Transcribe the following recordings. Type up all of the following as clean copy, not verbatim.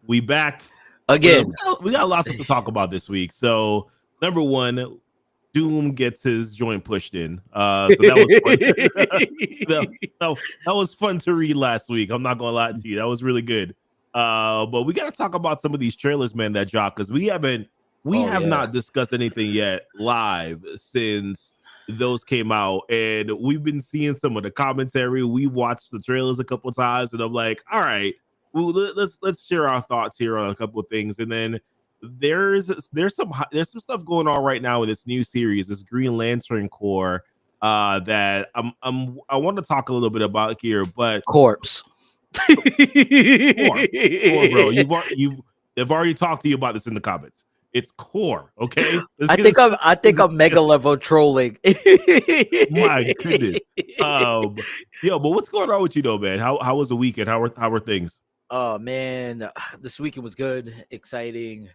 We back again. We got a lot to talk about this week. So number one, Doom gets his joint pushed in. So that was fun. that was fun to read last week. I'm not gonna lie to you, that was really good. But we got to talk about some of these trailers, man, that dropped, because we have not discussed anything yet live since those came out, and we've been seeing some of the commentary. We watched the trailers a couple of times, and I'm like, all right, well, let's share our thoughts here on a couple of things, and then there's some stuff going on right now with this new series, this Green Lantern Corps, that I want to talk a little bit about here, but corpse. Core, bro, I've already talked to you about this in the comments. It's Core, okay? I think I'm mega level trolling. My goodness. But what's going on with you though, man? How was the weekend? How were things? Oh man, this weekend was good, exciting.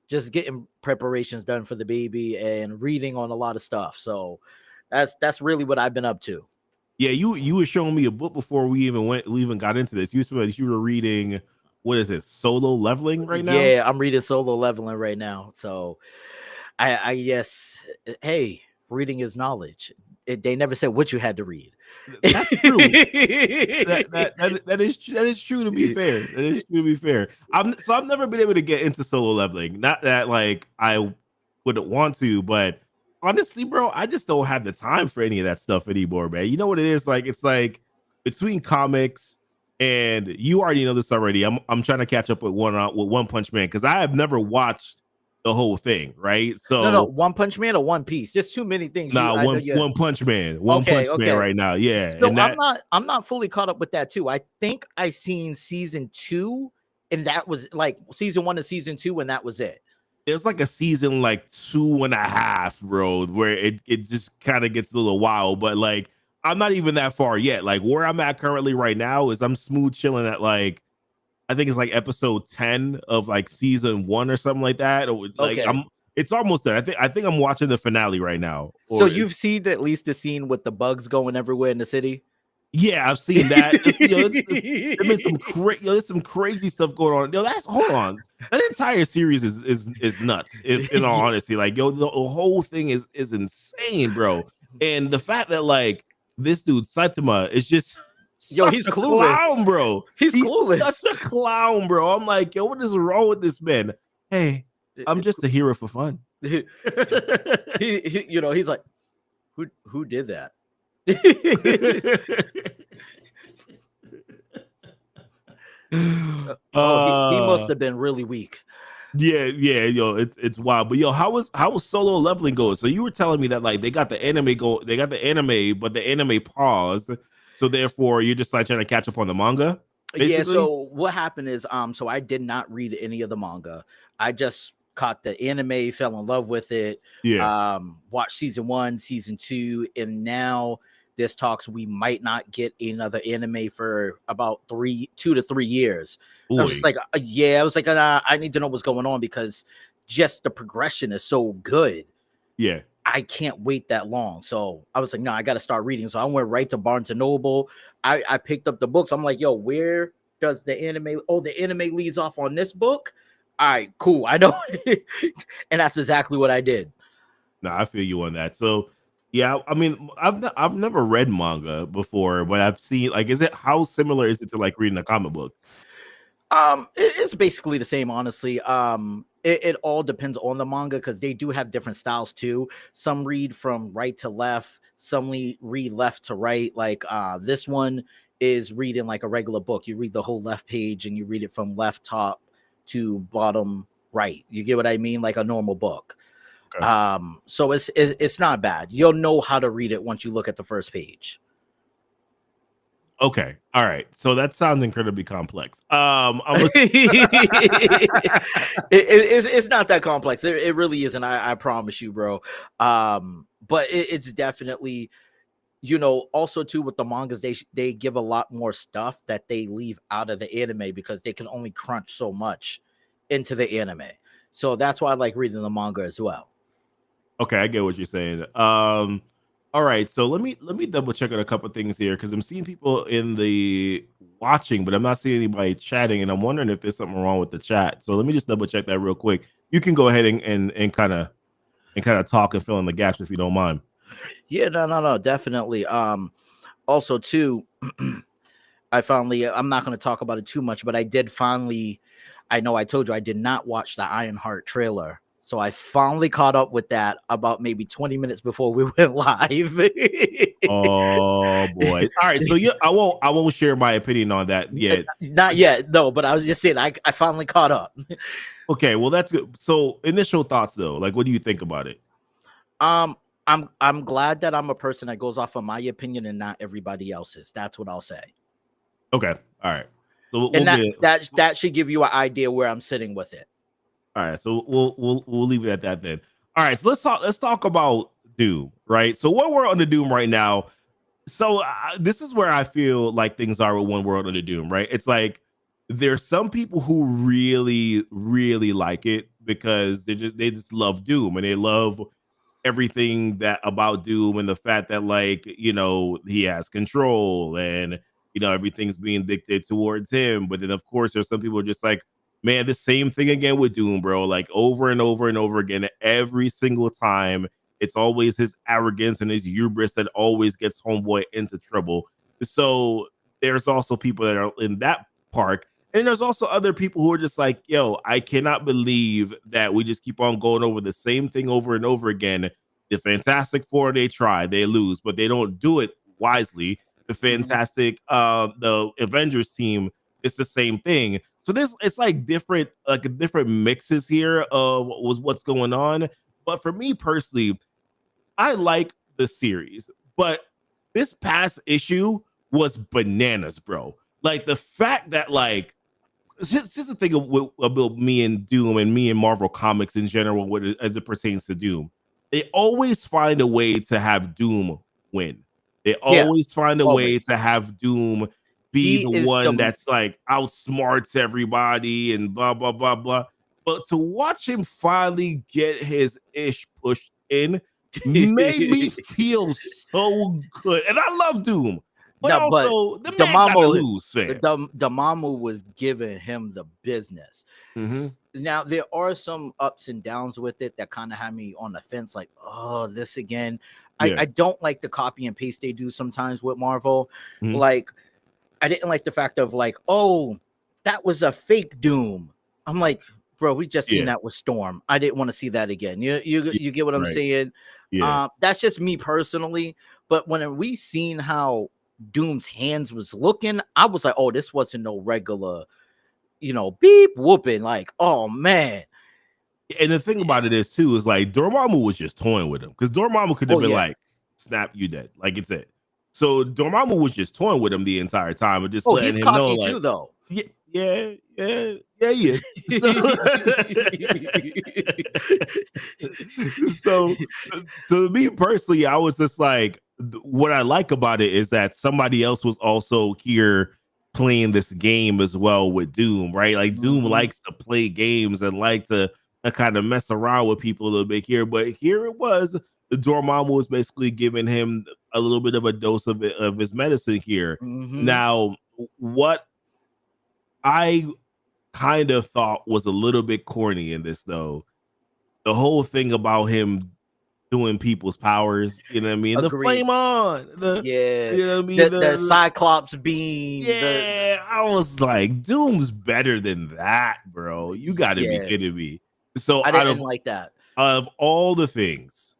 Just getting preparations done for the baby and reading on a lot of stuff. So that's really what I've been up to. Yeah, you were showing me a book before we even got into this. You were reading, what is it, Solo Leveling right now? Yeah, I'm reading Solo Leveling right now. So I guess, hey, reading is knowledge. They never said what you had to read. That's true. that is true, to be fair. That is true, to be fair. I've never been able to get into Solo Leveling. Not that like I wouldn't want to, but honestly, bro, I just don't have the time for any of that stuff anymore, man. You know what it is? Like, it's like between comics, and you already know this already. I'm trying to catch up with One Punch Man, because I have never watched the whole thing, right? So no, One Punch Man or One Piece. Just too many things. One Punch Man. Punch Man right now. Yeah. So I'm not fully caught up with that too. I think I seen season 2, and that was like season 1 and season 2, and that was it. There's like a season like 2.5, bro, where it just kind of gets a little wild, but like I'm not even that far yet. Like where I'm at currently right now is I'm smooth chilling at like, I think it's like episode 10 of like season 1 or something like that. Or like it's almost there. I think I'm watching the finale right now. So you've seen at least the scene with the bugs going everywhere in the city? Yeah, I've seen that. There's some crazy stuff going on. Hold on. That entire series is nuts. In all honesty, like the whole thing is insane, bro. And the fact that like this dude Saitama is just he's clueless, clown, bro. He's clueless, such a clown, bro. I'm like, what is wrong with this man? Hey, I'm just a hero for fun. He's like, who did that? He must have been really weak. Yeah, it's wild. But how was Solo Leveling going? So you were telling me that like they got the anime, but the anime paused. So therefore you're just like trying to catch up on the manga? Basically? Yeah, so what happened is so I did not read any of the manga. I just caught the anime, fell in love with it. Yeah. Watched season 1, season 2, and now this talks we might not get another anime for about 2 to 3 years. I was like, I need to know what's going on, because just the progression is so good. Yeah. I can't wait that long. So I was like, no, I got to start reading. So I went right to Barnes and Noble. I picked up the books. I'm like, yo, where does the anime? Oh, the anime leads off on this book. All right, cool. I know. And that's exactly what I did. No, I feel you on that. So yeah, I mean, I've never read manga before, but I've seen like, how similar is it to like reading a comic book? It's basically the same, honestly. It all depends on the manga, because they do have different styles too. Some read from right to left, some read left to right. Like this one is reading like a regular book. You read the whole left page and you read it from left top to bottom right. You get what I mean? Like a normal book. Okay. So it's not bad. You'll know how to read it once you look at the first page. Okay. All right. So that sounds incredibly complex. It's not that complex. It really isn't. I promise you, bro. But it's definitely, also too with the mangas, they give a lot more stuff that they leave out of the anime, because they can only crunch so much into the anime. So that's why I like reading the manga as well. Okay, I get what you're saying. All All right, so let me double check on a couple things here because I'm seeing people in the watching, but I'm not seeing anybody chatting, and I'm wondering if there's something wrong with the chat. So let me just double check that real quick. You can go ahead and kind of talk and fill in the gaps if you don't mind. Yeah, no, definitely. Also too, I'm not going to talk about it too much, but I know I told you I did not watch the Ironheart trailer. So I finally caught up with that about maybe 20 minutes before we went live. Oh boy. All right, so yeah, I won't share my opinion on that yet. Not yet, no, but I was just saying I finally caught up. Okay, well that's good. So initial thoughts though, like what do you think about it? I'm glad that I'm a person that goes off of my opinion and not everybody else's. That's what I'll say. Okay, all right. So And that should give you an idea where I'm sitting with it. All right, so we'll leave it at that then. All right, so let's talk about Doom, right? So One World Under Doom right now. So this is where I feel like things are with One World Under Doom, right? It's like there's some people who really like it because they just love Doom and they love everything that about Doom and the fact that like he has control and everything's being dictated towards him. But then of course there's some people just like, man, the same thing again with Doom, bro. Like over and over and over again, every single time. It's always his arrogance and his hubris that always gets homeboy into trouble. So there's also people that are in that park. And there's also other people who are just like, yo, I cannot believe that we just keep on going over the same thing over and over again. The Fantastic Four, they try, they lose, but they don't do it wisely. The the Avengers team, it's the same thing. So it's like different mixes here of what's going on. But for me personally, I like the series, but this past issue was bananas, bro. Like the fact that like here's the thing about me and Doom and me and Marvel Comics in general, as it pertains to Doom, they always find a way to have Doom win. They always find a way to have Doom be the one that's like outsmarts everybody and blah blah blah blah. But to watch him finally get his ish pushed in made me feel so good. And I love Doom. But no, also the man got to lose, fam. The Mama was giving him the business. Mm-hmm. Now there are some ups and downs with it that kind of had me on the fence, like, oh, this again. Yeah. I don't like the copy and paste they do sometimes with Marvel. Mm-hmm. Like, I didn't like the fact of like, oh, that was a fake Doom. I'm like, bro, we just seen that with Storm. I didn't want to see that again. You get what I'm saying? Yeah. That's just me personally. But when we seen how Doom's hands was looking, I was like, oh, this wasn't no regular, beep whooping. Like, oh man. And the thing about it is too, is like Dormammu was just toying with him because Dormammu could have been like, snap, you dead. Like it's it. So Dormammu was just toying with him the entire time and just letting him know, like, too, though. Yeah, he is. So to me personally, I was just like, what I like about it is that somebody else was also here playing this game as well with Doom, right? Like Doom likes to play games and like to kind of mess around with people a little bit here, but here it was. The Dormammu was basically giving him a little bit of a dose of his medicine here. Mm-hmm. Now, what I kind of thought was a little bit corny in this, though, the whole thing about him doing people's powers, you know what I mean? Agreed. The flame on, you know what I mean? The Cyclops beam. Yeah, I was like, Doom's better than that, bro. You got to be kidding me. So I didn't like that. Out of all the things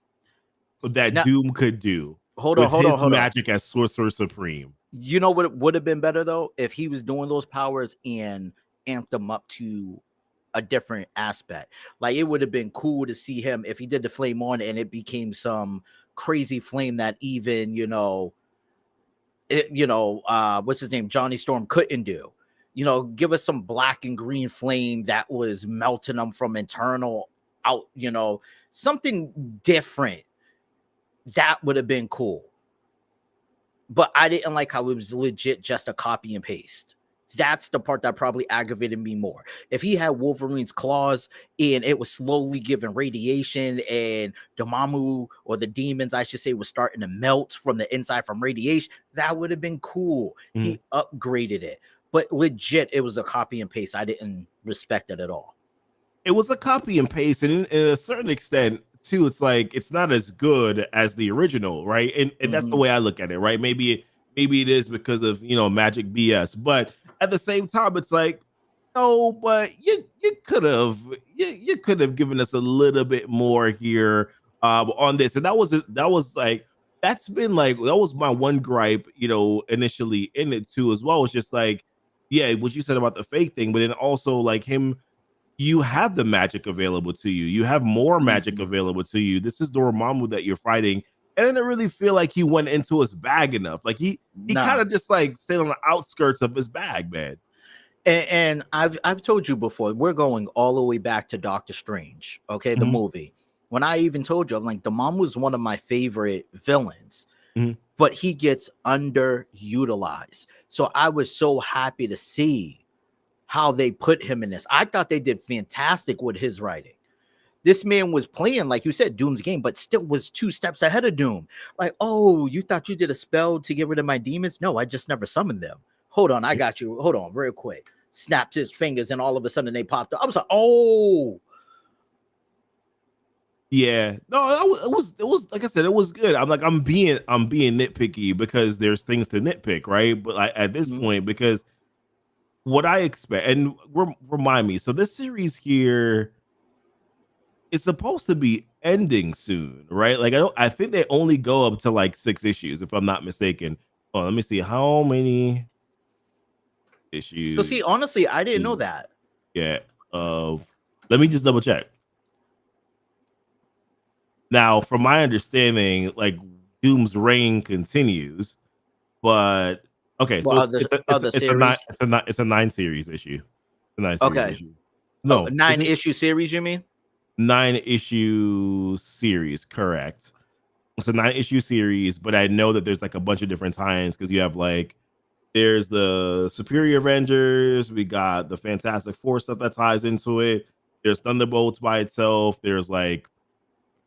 that Doom could do, hold on, magic as Sorcerer Supreme. You know what would have been better though if he was doing those powers and amped them up to a different aspect. Like it would have been cool to see him if he did the flame on and it became some crazy flame that even what's his name, Johnny Storm couldn't do. Give us some black and green flame that was melting them from internal out. Something different. That would have been cool. But I didn't like how it was legit just a copy and paste. That's the part that probably aggravated me more. If he had Wolverine's claws and it was slowly giving radiation and Dormammu, or the demons, I should say, was starting to melt from the inside from radiation, that would have been cool. Mm-hmm. He upgraded it. But legit, it was a copy and paste. I didn't respect it at all. It was a copy and paste, and in a certain extent, too, it's like it's not as good as the original, right? And that's the way I look at it, right? Maybe it is because of magic BS, but at the same time, it's like, oh, but you could have given us a little bit more here on this, and that was like that's been like that was my one gripe, initially in it too as well. It's just like, yeah, what you said about the fake thing, but then also like him. You have the magic available to you. You have more magic available to you. This is Dormammu that you're fighting. And I didn't really feel like he went into his bag enough. Like he kind of just like stayed on the outskirts of his bag, man. And I've told you before, we're going all the way back to Doctor Strange, okay, the movie. When I even told you, I'm like, Dormammu is one of my favorite villains, but he gets underutilized. So I was so happy to see how they put him in this. I thought they did fantastic with his writing. This man was playing, like you said, Doom's game, but still was 2 steps ahead of Doom. Like, oh, you thought you did a spell to get rid of my demons? No, I just never summoned them. Hold on, I got you. Hold on, real quick. Snapped his fingers, and all of a sudden they popped up. I was like, oh. Yeah, no, it was like I said, it was good. I'm being nitpicky because there's things to nitpick, right? But at this point, because what I expect, and remind me, so this series here is supposed to be ending soon, right? Like I think they only go up to like 6 issues, if I'm not mistaken. Oh, let me see how many issues. So see, honestly, I didn't know that. Yeah. Let me just double check. Now, from my understanding, like Doom's reign continues, but okay, so it's a 9 series issue. It's a 9 series issue. No, 9 issue series, you mean? 9 issue series, correct. It's a 9 issue series, but I know that there's like a bunch of different tie-ins because you have like there's the Superior Avengers, we got the Fantastic Four stuff that ties into it. There's Thunderbolts by itself. There's like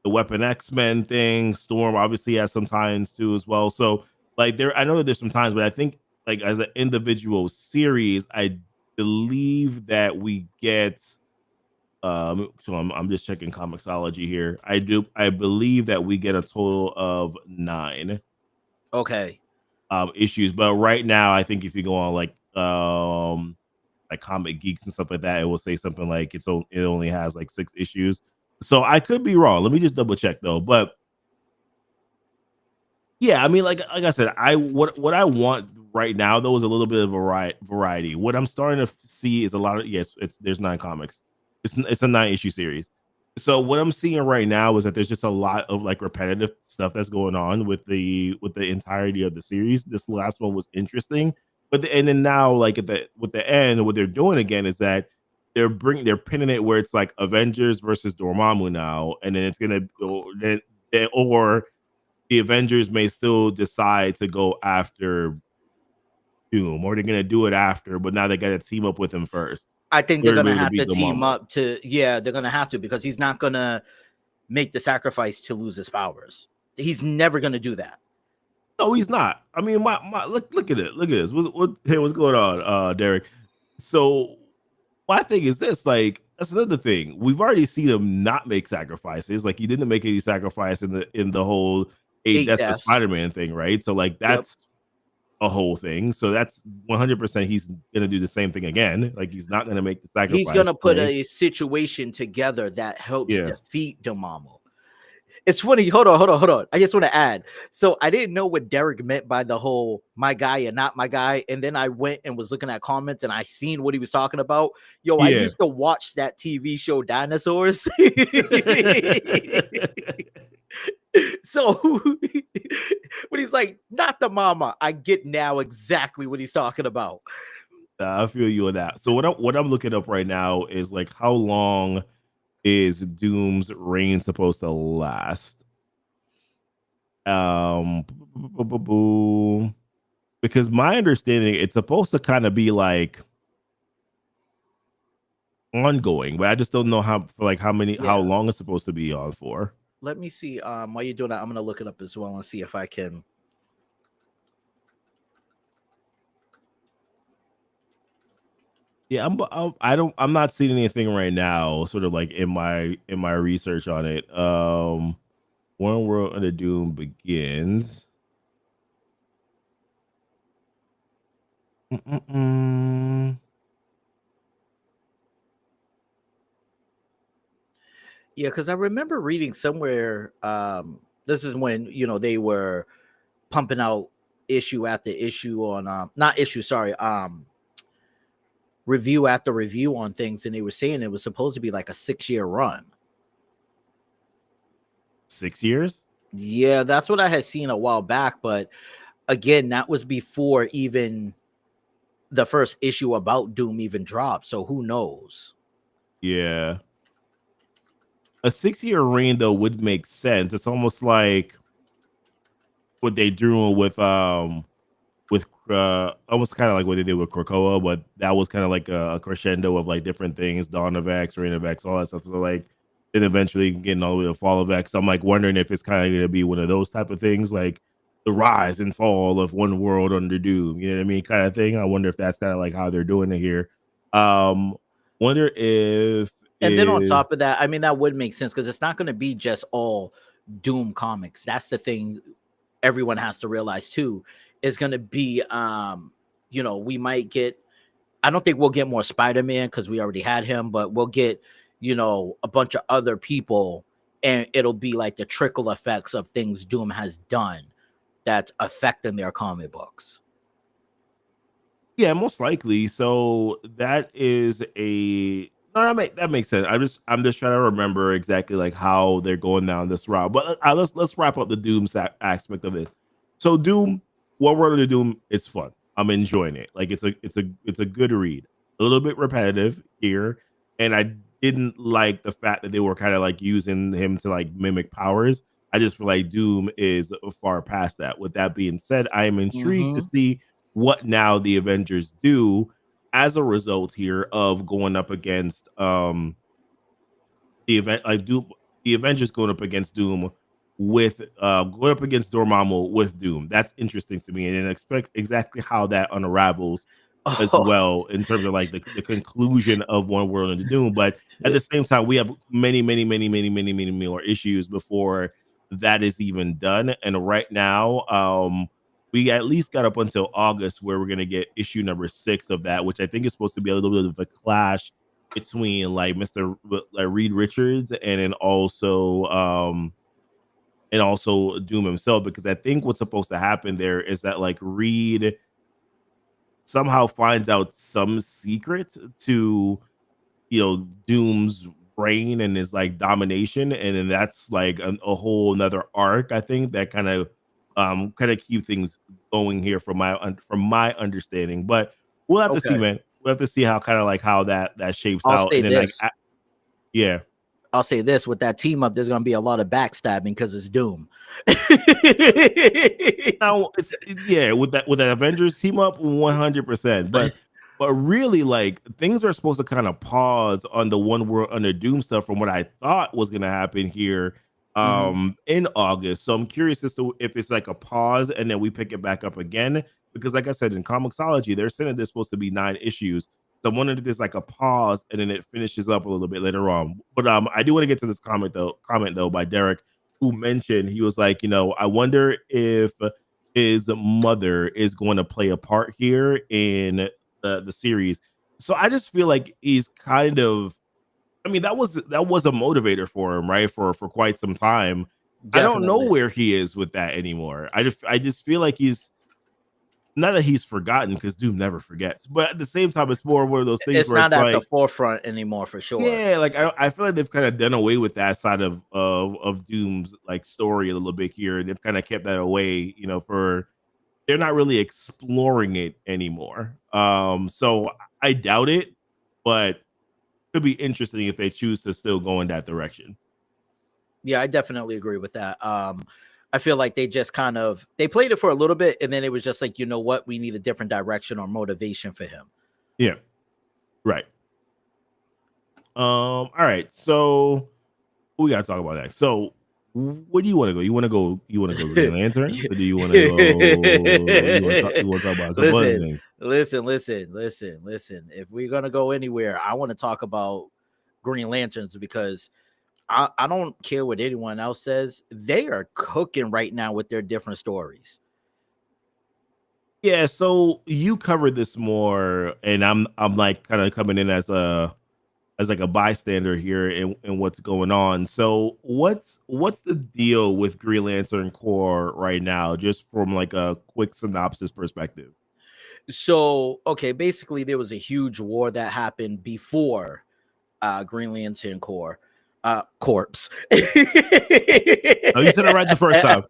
the Weapon X-Men thing. Storm obviously has some tie-ins too as well. So like I know that there's some times, but I think like as an individual series, I believe that we get so I'm just checking Comixology here. I believe that we get a total of 9 issues, but right now I think if you go on like Comic Geeks and stuff like that, it will say something like it only has like 6 issues. So I could be wrong. Let me just double check though. But yeah, I mean, like I said, what I want right now though is a little bit of variety. What I'm starting to see is a lot of there's 9 comics. It's a 9 issue series. So what I'm seeing right now is that there's just a lot of like repetitive stuff that's going on with the entirety of the series. This last one was interesting, but then now like with the end, what they're doing again is that they're pinning it where it's like Avengers versus Dormammu now, and then it's gonna go or the Avengers may still decide to go after Doom, or they're gonna do it after, but now they got to team up with him first. I think they're gonna have to team up they're gonna have to, because he's not gonna make the sacrifice to lose his powers. He's never gonna do that. No, he's not. I mean, my look at it. Look at this. What's going on, Derek? So my thing is this, like, that's another thing. We've already seen him not make sacrifices. Like, he didn't make any sacrifice in the whole 8 deaths for Spider-Man thing, right? So like that's a whole thing. So that's 100% he's gonna do the same thing again. Like, he's not gonna make the sacrifice. He's gonna put a situation together that helps defeat Dormammu. It's funny. Hold on. I just want to add. So I didn't know what Derek meant by the whole "my guy" and "not my guy," and then I went and was looking at comments and I seen what he was talking about. I used to watch that TV show Dinosaurs. So when he's like, "not the mama," I get now exactly what he's talking about. I feel you on that. So what I'm looking up right now is like, how long is Doom's reign supposed to last? Because my understanding, it's supposed to kind of be like ongoing, but I just don't know how how long it's supposed to be on for. Let me see. While you're doing that, I'm gonna look it up as well and see if I can. Yeah, I'm not seeing anything right now, sort of like in my research on it. One World Under Doom begins. Mm-mm-mm. Yeah, because I remember reading somewhere. This is when they were pumping out issue after issue on not issue, sorry, review after review on things, and they were saying it was supposed to be like a 6-year run. 6 years? Yeah, that's what I had seen a while back, but again, that was before even the first issue about Doom even dropped, so who knows? Yeah. A 6-year reign though would make sense. It's almost like what they drew with almost kind of like what they did with Krakoa, but that was kind of like a crescendo of like different things, Dawn of X, Reign of X, all that stuff. So like then eventually getting all the way to Fall of X. I'm like wondering if it's kind of going to be one of those type of things, like the rise and fall of one world under Doom. You know what I mean, kind of thing. I wonder if that's kind of like how they're doing it here. Um, wonder if And then on is top of that, I mean, that would make sense because it's not going to be just all Doom comics. That's the thing everyone has to realize too. Is going to be, we might get. I don't think we'll get more Spider-Man because we already had him, but we'll get, a bunch of other people, and it'll be like the trickle effects of things Doom has done that's affecting their comic books. Yeah, most likely. So that is a no, that makes sense. I'm just trying to remember exactly like how they're going down this route. But let's wrap up the Doom aspect of it. So Doom, One World of Doom, it's fun. I'm enjoying it. Like it's a good read. A little bit repetitive here, and I didn't like the fact that they were kind of like using him to like mimic powers. I just feel like Doom is far past that. With that being said, I am intrigued to see what now the Avengers do as a result here of going up against the event like Doom, the Avengers going up against Doom with going up against Dormammu with Doom. That's interesting to me, and then expect exactly how that unravels as Oh, well in terms of like the conclusion of One World into Doom. But at yeah. the same time, we have many more issues before that is even done. And right now, we at least got up until August where we're gonna get issue number 6 of that, which I think is supposed to be a little bit of a clash between like Mr. like Reed Richards and also Doom himself, because I think what's supposed to happen there is that like Reed somehow finds out some secret to Doom's reign and his like domination, and then that's like a whole another arc, I think, that kind of keep things going here from my understanding. But we'll have to see, Okay. man. We'll have to see how kind of like how that shapes I'll out, say and then like this. yeah. I'll say this: with that team up, there's going to be a lot of backstabbing because it's Doom. Now it's yeah, with that Avengers team up 100%. But really, like things are supposed to kind of pause on the One World Under Doom stuff from what I thought was gonna happen here Mhm. in August. So I'm curious as to if it's like a pause and then we pick it back up again. Because like I said, in Comixology, they're saying that there's supposed to be 9 issues. So I'm wondering if there's like a pause and then it finishes up a little bit later on. But I do want to get to this comment though by Derek, who mentioned, he was like, I wonder if his mother is going to play a part here in the series. So I just feel like he's kind of, I mean, that was a motivator for him, right? For quite some time. I don't know Definitely. where he is with that anymore. I just feel like he's not that he's forgotten, because Doom never forgets, but at the same time, it's more one of those things It's where not it's at the like, forefront anymore for sure. yeah, like I feel like they've kind of done away with that side of Doom's like story a little bit here. They've kind of kept that away, for they're not really exploring it anymore. So I doubt it, but it could be interesting if they choose to still go in that direction. Yeah, I definitely agree with that. I feel like they just they played it for a little bit, and then it was just like, you know what, we need a different direction or motivation for him. Yeah, right. All right. So we gotta talk about that. So where do you want to go? You want to go? You want to go Green Lantern, or do you want to go? You want to talk? You want to talk about a couple other things? Listen. If we're gonna go anywhere, I want to talk about Green Lanterns because I don't care what anyone else says. They are cooking right now with their different stories. Yeah. So you covered this more, and I'm like kind of coming in as like a bystander here in what's going on. So what's the deal with Green Lantern Corps right now, just from like a quick synopsis perspective? So, okay, basically there was a huge war that happened before Green Lantern Corps. Corpse. Oh, you said it right the first time.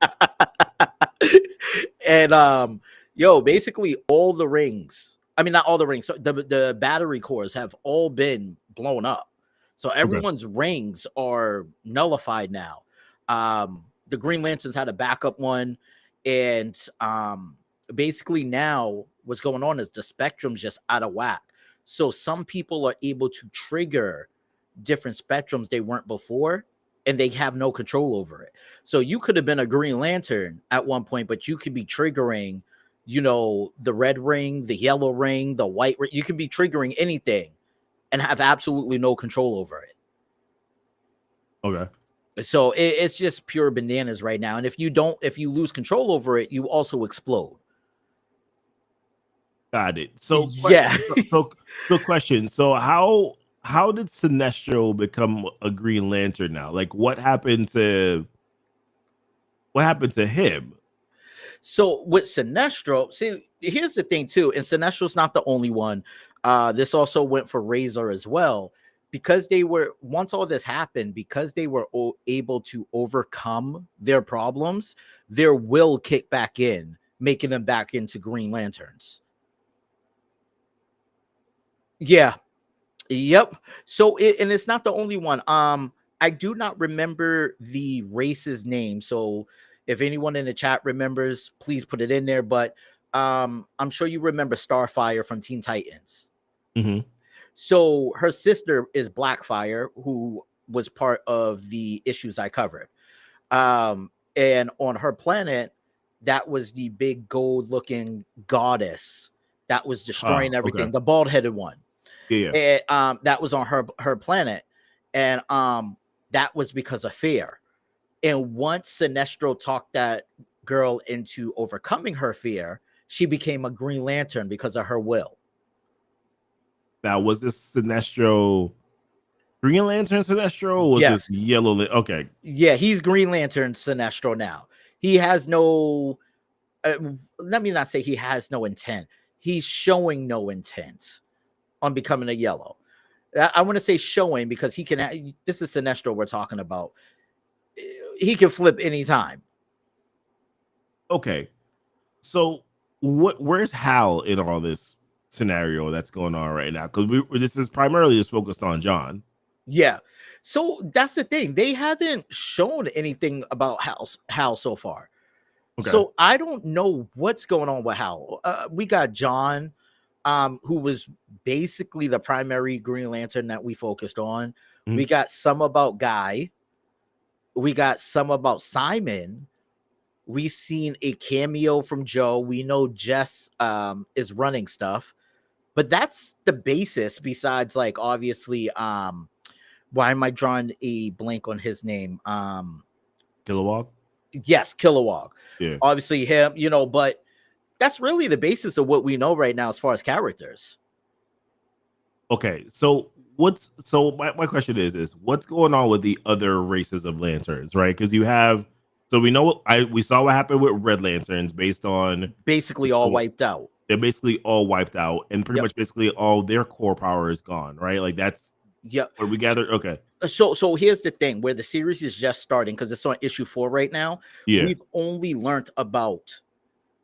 And yo, basically all the rings, I mean not all the rings, so the battery cores have all been blown up. So everyone's rings are nullified now. The Green Lanterns had a backup one, and basically now what's going on is the spectrum's just out of whack. So some people are able to trigger different spectrums they weren't before, and they have no control over it. So you could have been a Green Lantern at one point, but you could be triggering, you know, the red ring, the yellow ring, the white ring. You could be triggering anything and have absolutely no control over it. Okay. So it's just pure bananas right now. And if you lose control over it, you also explode. Got it. So yeah. So question. So how did Sinestro become a Green Lantern now? Like what happened to him? So with Sinestro, see, here's the thing too, and Sinestro's not the only one. This also went for Razor as well, because they were, once all this happened, because they were able to overcome their problems, their will kicked back in, making them back into Green Lanterns. Yeah. Yep. So and it's not the only one. I do not remember the race's name. So if anyone in the chat remembers, please put it in there. But I'm sure you remember Starfire from Teen Titans. Mm-hmm. So her sister is Blackfire, who was part of the issues I covered. And on her planet, that was the big gold looking goddess that was destroying everything, okay. the bald headed one. Yeah. And that was on her planet, and that was because of fear. And once Sinestro talked that girl into overcoming her fear, she became a Green Lantern because of her will. Now, was this Sinestro Green Lantern Sinestro, or was this Yellow? Okay. Yeah, he's Green Lantern Sinestro now. He has no. Let me not say he has no intent. He's showing no intent on becoming a yellow. I want to say showing, because he can. This is Sinestro we're talking about. He can flip anytime. Okay, so where's Hal in all this scenario that's going on right now? Because this is primarily just focused on John. Yeah, so that's the thing. They haven't shown anything about Hal so far. Okay. So I don't know what's going on with Hal. We got John, who was basically the primary Green Lantern that we focused on. Mm-hmm. We got some about Guy. We got some about Simon. We seen a cameo from Joe. We know Jess is running stuff, but that's the basis. Besides, like, obviously, why am I drawing a blank on his name? Kilowog. Yes, Kilowog. Yeah, obviously him. You know, but that's really the basis of what we know right now as far as characters. Okay, so my question is what's going on with the other races of lanterns, right? Because you have, so we know we saw what happened with Red Lanterns, based on basically all wiped out. They're basically all wiped out, and pretty much basically all their core power is gone, right? Like that's what we gathered. Okay. So here's the thing, where the series is just starting, because it's on issue 4 right now. Yeah. We've only learned about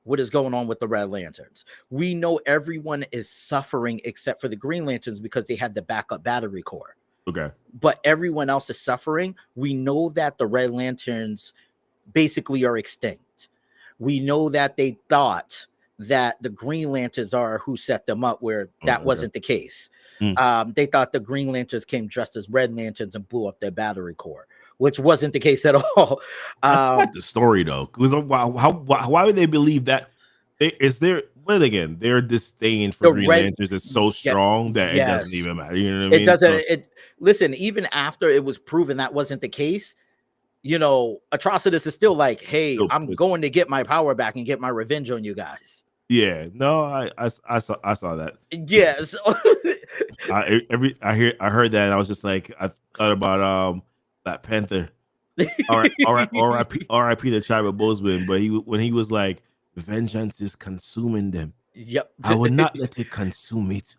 what is going on with the Red Lanterns. We know everyone is suffering except for the Green Lanterns, because they had the backup battery core. Okay. But everyone else is suffering. We know that the Red Lanterns basically are extinct. We know that they thought that the Green Lanterns are who set them up, where that wasn't the case. They thought the Green Lanterns came dressed as Red Lanterns and blew up their battery core, which wasn't the case at all. That's not the story, though. Because why would they believe that? Is there, well, again, their disdain for Green Lanterns is so strong that it doesn't even matter. You know what I mean? It doesn't. Listen, even after it was proven that wasn't the case, you know, Atrocitus is still like, hey, I'm going to get my power back and get my revenge on you guys. Yeah, no, I saw that. Yes. I heard that, and I was just like, I thought about Black Panther. R.I.P. to Chadwick Boseman, but when he was like, vengeance is consuming them. Yep. I would not let it consume me too.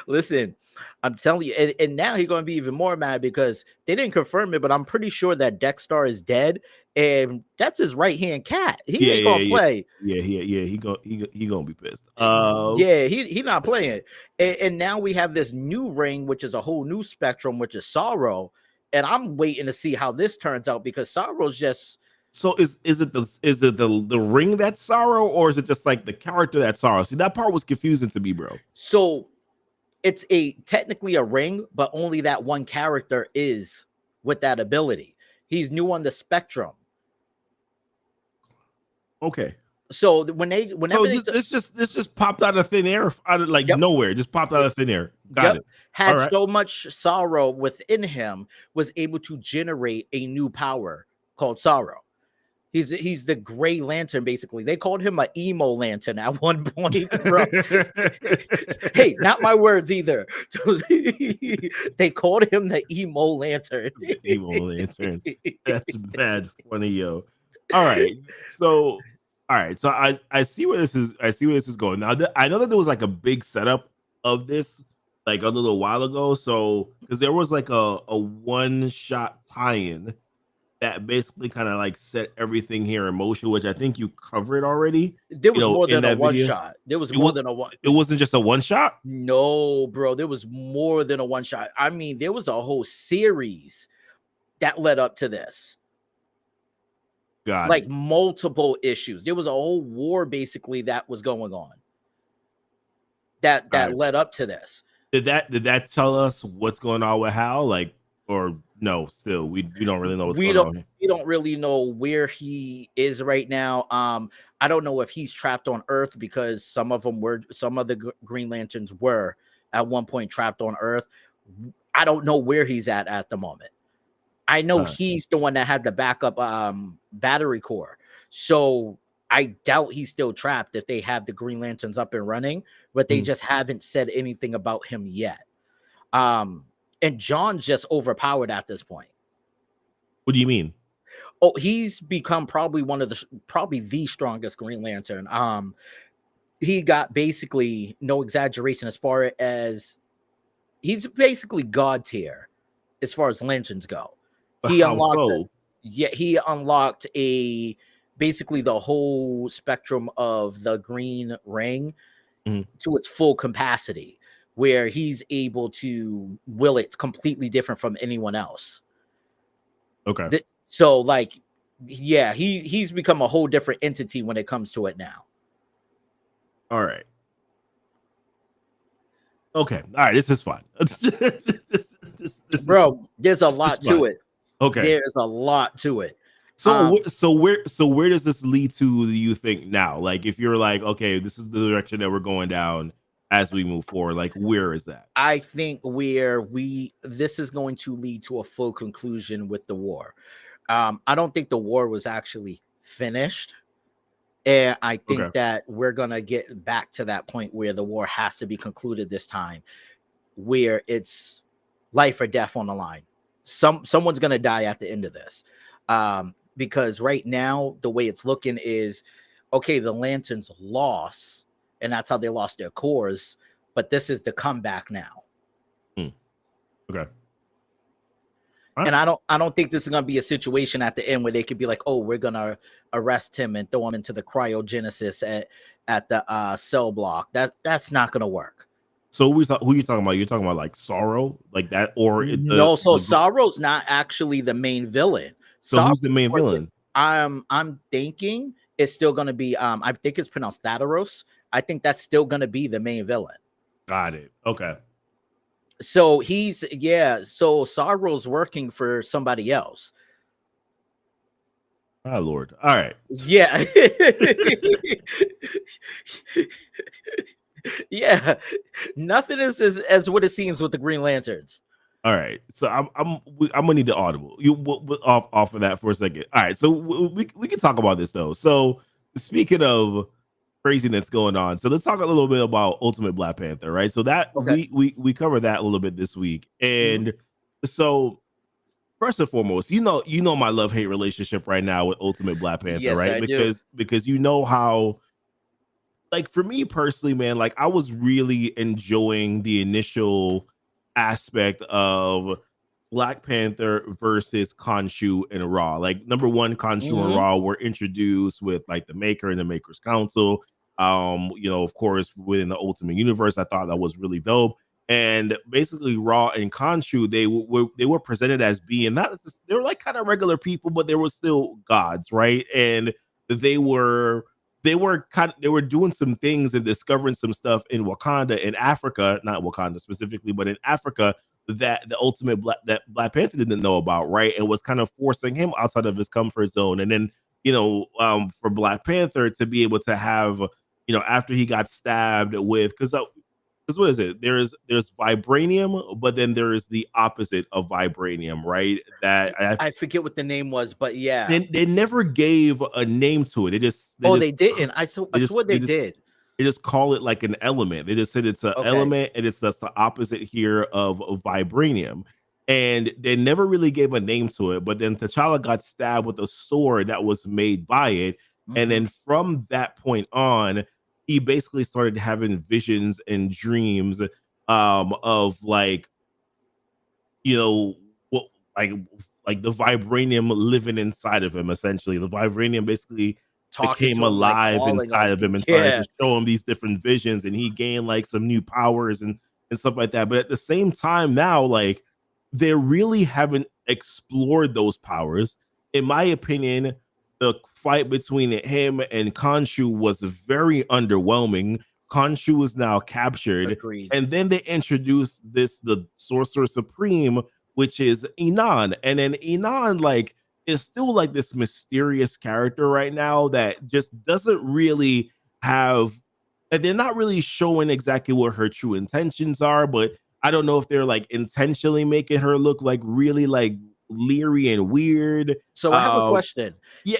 Listen, I'm telling you, and now he's going to be even more mad because they didn't confirm it, but I'm pretty sure that Dexter is dead, and that's his right hand cat. He ain't gonna play. He gonna be pissed. He not playing. And now we have this new ring, which is a whole new spectrum, which is Sorrow, and I'm waiting to see how this turns out because Sorrow's just. So is it the ring that's Sorrow, or is it just like the character that's Sorrow? See, that part was confusing to me, bro. So it's technically a ring, but only that one character is with that ability. He's new on the spectrum. Okay. So this just popped out of thin air, out of nowhere. Just popped out of thin air. Got it. Had so much sorrow within him, was able to generate a new power called Sorrow. He's the Gray Lantern, basically. They called him an emo lantern at one point, bro. Hey, not my words either. They called him the emo lantern. Emo lantern. That's bad funny, yo. All right. So I see where this is going. Now I know that there was like a big setup of this like a little while ago. So because there was like a one-shot tie-in that basically kind of like set everything here in motion, which I think you covered already. There was more than a one shot. There was more than a one. It wasn't just a one shot? No, bro. There was more than a one shot. I mean, there was a whole series that led up to this. Like multiple issues. There was a whole war basically that was going on. That led up to this. Did that tell us what's going on with Hal? Like, or no, still we don't really know what's going on. We don't really know where he is right now. I don't know if he's trapped on Earth because some of the Green Lanterns were at one point trapped on Earth. I don't know where he's at the moment. I know he's the one that had the backup battery core. So I doubt he's still trapped if they have the Green Lanterns up and running, but they just haven't said anything about him yet. And John's just overpowered at this point. What do you mean? Oh, he's become probably the strongest Green Lantern. He got basically, no exaggeration, as far as he's basically God tier as far as lanterns go. He unlocked basically the whole spectrum of the green ring to its full capacity, where he's able to will it completely different from anyone else. Okay. So like, yeah, he's become a whole different entity when it comes to it now. All right. Okay. All right. This is fun. Bro, there's a lot to it. Okay. There's a lot to it. So where does this lead to, do you think, now? Like, if you're like, okay, this is the direction that we're going down as we move forward, like, where is that? I think this is going to lead to a full conclusion with the war. I don't think the war was actually finished. And I think that we're going to get back to that point where the war has to be concluded this time, where it's life or death on the line. Someone's going to die at the end of this. Because right now, the way it's looking is, okay, the Lanterns lost, and that's how they lost their cores, but this is the comeback now. Okay. And I don't think this is going to be a situation at the end where they could be like, oh, we're going to arrest him and throw him into the cryogenesis at the cell block. That's not going to work. So who you talking about? You're talking about like Sorrow, like that, or No, so Sorrow's not actually the main villain. So Sorrow, who's the main villain? I'm thinking it's still gonna be I think it's pronounced Thadaros. I think that's still gonna be the main villain. Got it. Okay. So so Sorrow's working for somebody else. Oh Lord. All right. Yeah. Yeah. Nothing is as what it seems with the Green Lanterns. All right. So I'm gonna need the audible. You off of that for a second. All right. So we can talk about this though. So speaking of craziness going on, so let's talk a little bit about Ultimate Black Panther, right? So that Okay. we covered that a little bit this week, and so first and foremost, you know my love-hate relationship right now with Ultimate Black Panther, Yes, right? I do. Because you know how, like, for me personally, man, like I was really enjoying the initial aspect of Black Panther versus Khonshu and Raw. Like, number one, Khonshu and Raw were introduced with like the Maker and the Maker's Council. Of course, within the Ultimate Universe, I thought that was really dope. And basically, Raw and Khonshu, they were presented as being not, they were like kind of regular people, but they were still gods, right? And they were they were doing some things and discovering some stuff in Wakanda, in Africa, not Wakanda specifically, but in Africa, that the ultimate Black Panther didn't know about, right? And was kind of forcing him outside of his comfort zone. And then, for Black Panther to be able to have, after he got stabbed with, because what is it? There's vibranium, but then there is the opposite of vibranium, right? That I forget what the name was, but yeah. they never gave a name to it. They didn't. I swear they did. They just call it like an element. They just said it's an element, and that's the opposite here of vibranium. And they never really gave a name to it. But then T'Challa got stabbed with a sword that was made by it. And then from that point on, he basically started having visions and dreams of like, what, like the vibranium living inside of him. Essentially, the vibranium basically Talking became to him, like, alive inside of him and started to show him these different visions, and he gained like some new powers and stuff like that. But at the same time, now, like, they really haven't explored those powers. In my opinion, the fight between him and Khonshu was very underwhelming. Khonshu is now captured. Agreed. And then they introduced the Sorcerer Supreme, which is Inan. And then Inan, like, is still like this mysterious character right now that just doesn't really have, and they're not really showing exactly what her true intentions are, but I don't know if they're like intentionally making her look like really like leery and weird. So I have a question. Yeah,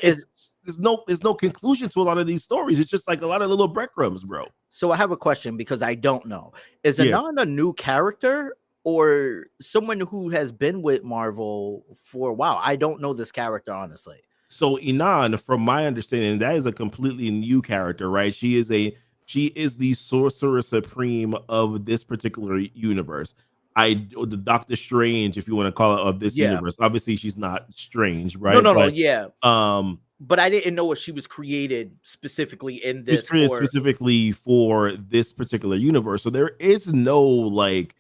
there's no conclusion to a lot of these stories. It's just like a lot of little breadcrumbs, bro. So I have a question because I don't know. Is Yeah. Anon a new character or someone who has been with Marvel for a while? I don't know this character, honestly. So Inan, from my understanding, that is a completely new character, right? She is the Sorcerer Supreme of this particular universe. The Doctor Strange, if you want to call it, of this universe. Obviously, she's not strange, right? No, yeah. But I didn't know if she was created specifically in this. She's created specifically for this particular universe. So there is no like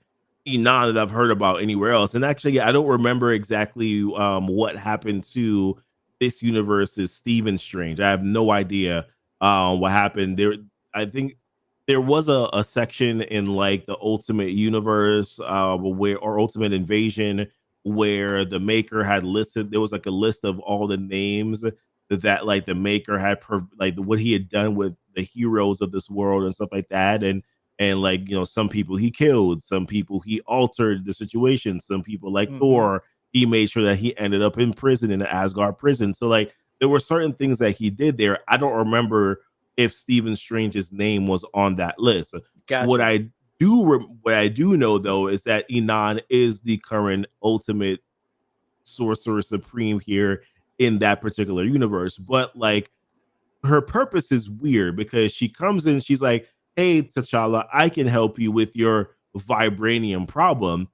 Inan that I've heard about anywhere else. And actually, I don't remember exactly what happened to this universe's Stephen Strange. I have no idea what happened there. I think there was a section in like the Ultimate Universe or Ultimate Invasion where the Maker had listed, there was like a list of all the names that like the Maker had like what he had done with the heroes of this world and stuff like that. And like, some people he killed, some people he altered the situation, some people like Thor, he made sure that he ended up in prison, in the Asgard prison. So like there were certain things that he did there. I don't remember if Stephen Strange's name was on that list. Gotcha. What I do know though is that Inan is the current ultimate Sorcerer Supreme here in that particular universe. But like her purpose is weird because she comes in, she's like, "Hey, T'Challa, I can help you with your vibranium problem."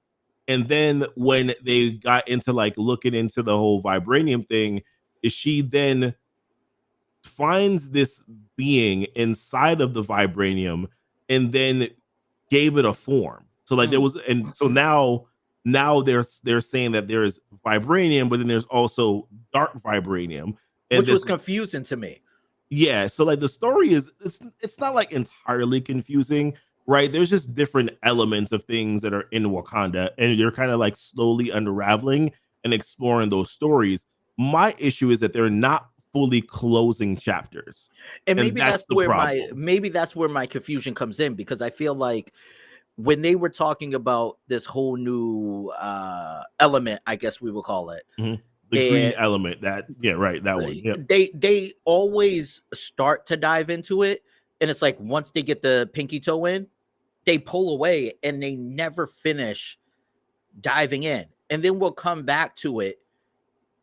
And then when they got into like looking into the whole vibranium thing, she then finds this being inside of the vibranium and then gave it a form. So like there was, and so now they're saying that there is vibranium, but then there's also dark vibranium, and which was confusing to me. Yeah, so like the story is it's not like entirely confusing, right? There's just different elements of things that are in Wakanda, and you're kind of like slowly unraveling and exploring those stories. My issue is that they're not fully closing chapters, and maybe that's where problem. my confusion comes in, because I feel like when they were talking about this whole new element, I guess we will call it. Mm-hmm. The green element, that one. Yep. They always start to dive into it, and it's like once they get the pinky toe in, they pull away and they never finish diving in. And then we'll come back to it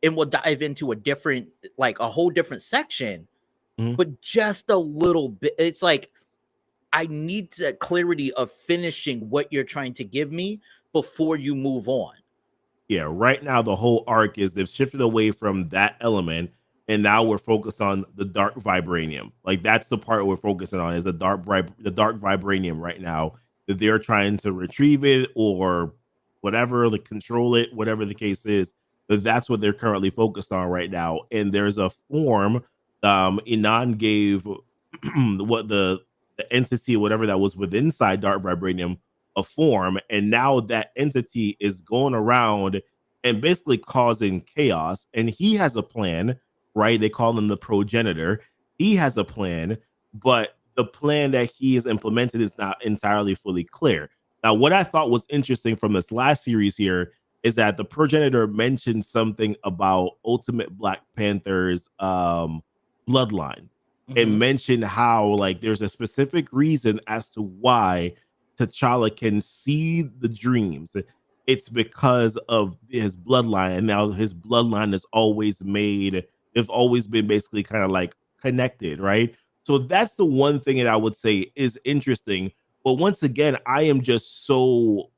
and we'll dive into a whole different section, but just a little bit. It's like I need the clarity of finishing what you're trying to give me before you move on. Yeah, right now the whole arc is they've shifted away from that element, and now we're focused on the dark vibranium. Like that's the part we're focusing on, is the dark vibranium right now, that they're trying to retrieve it or whatever, like control it, whatever the case is. That's what they're currently focused on right now. And there's a form Inan gave what the entity, whatever that was within inside dark vibranium, a form, and now that entity is going around and basically causing chaos, and he has a plan, right? They call him the progenitor. He has a plan, but the plan that he has implemented is not entirely fully clear. Now, what I thought was interesting from this last series here is that the progenitor mentioned something about Ultimate Black Panther's bloodline, and mentioned how like there's a specific reason as to why T'Challa can see the dreams. It's because of his bloodline, and now his bloodline is always made. They've always been basically kind of like connected, right? So that's the one thing that I would say is interesting. But once again, I am just so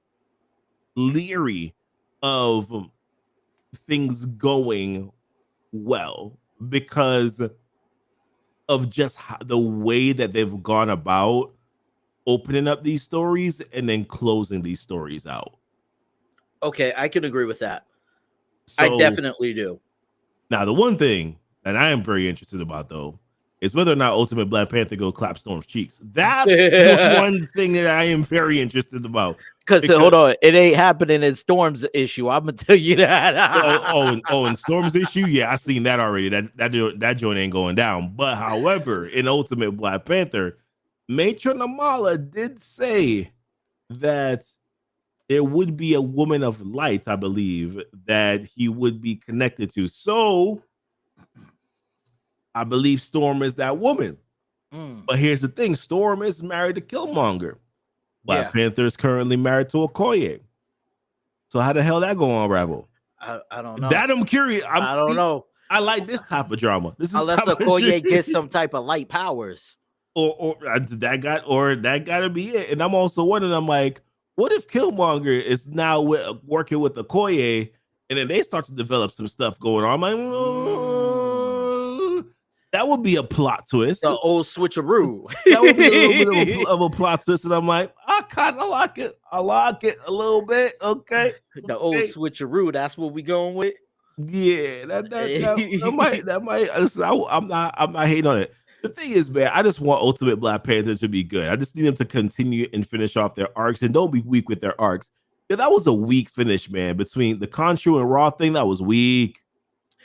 leery of things going well because of just the way that they've gone about opening up these stories and then closing these stories out. Okay, I can agree with that. So, I definitely do. Now, the one thing that I am very interested about, though, is whether or not Ultimate Black Panther go clap Storm's cheeks. That's the one thing that I am very interested about. Because hold on, it ain't happening in Storm's issue. I'm gonna tell you that. In Storm's issue, yeah, I seen that already. That joint ain't going down. But however, in Ultimate Black Panther, Matron Amala did say that there would be a woman of light, I believe, that he would be connected to. So I believe Storm is that woman. But here's the thing: Storm is married to Killmonger. Black Panther is currently married to Okoye. So how the hell that going to unravel? I don't know. That I'm curious. I don't know. I like this type of drama. Unless Okoye gets some type of light powers. Or that got to be it. And I'm also wondering, I'm like, what if Killmonger is now working with Okoye, and then they start to develop some stuff going on? I'm like, that would be a plot twist. The old switcheroo. That would be a little bit of a plot twist. And I'm like, I kind of like it. I like it a little bit. Okay. The old switcheroo. That's what we going with. Yeah, that might. Listen, I'm not hating on it. The thing is, man, I just want Ultimate Black Panther to be good. I just need them to continue and finish off their arcs, and don't be weak with their arcs. Yeah, that was a weak finish, man. Between the Khonshu and Raw thing, that was weak.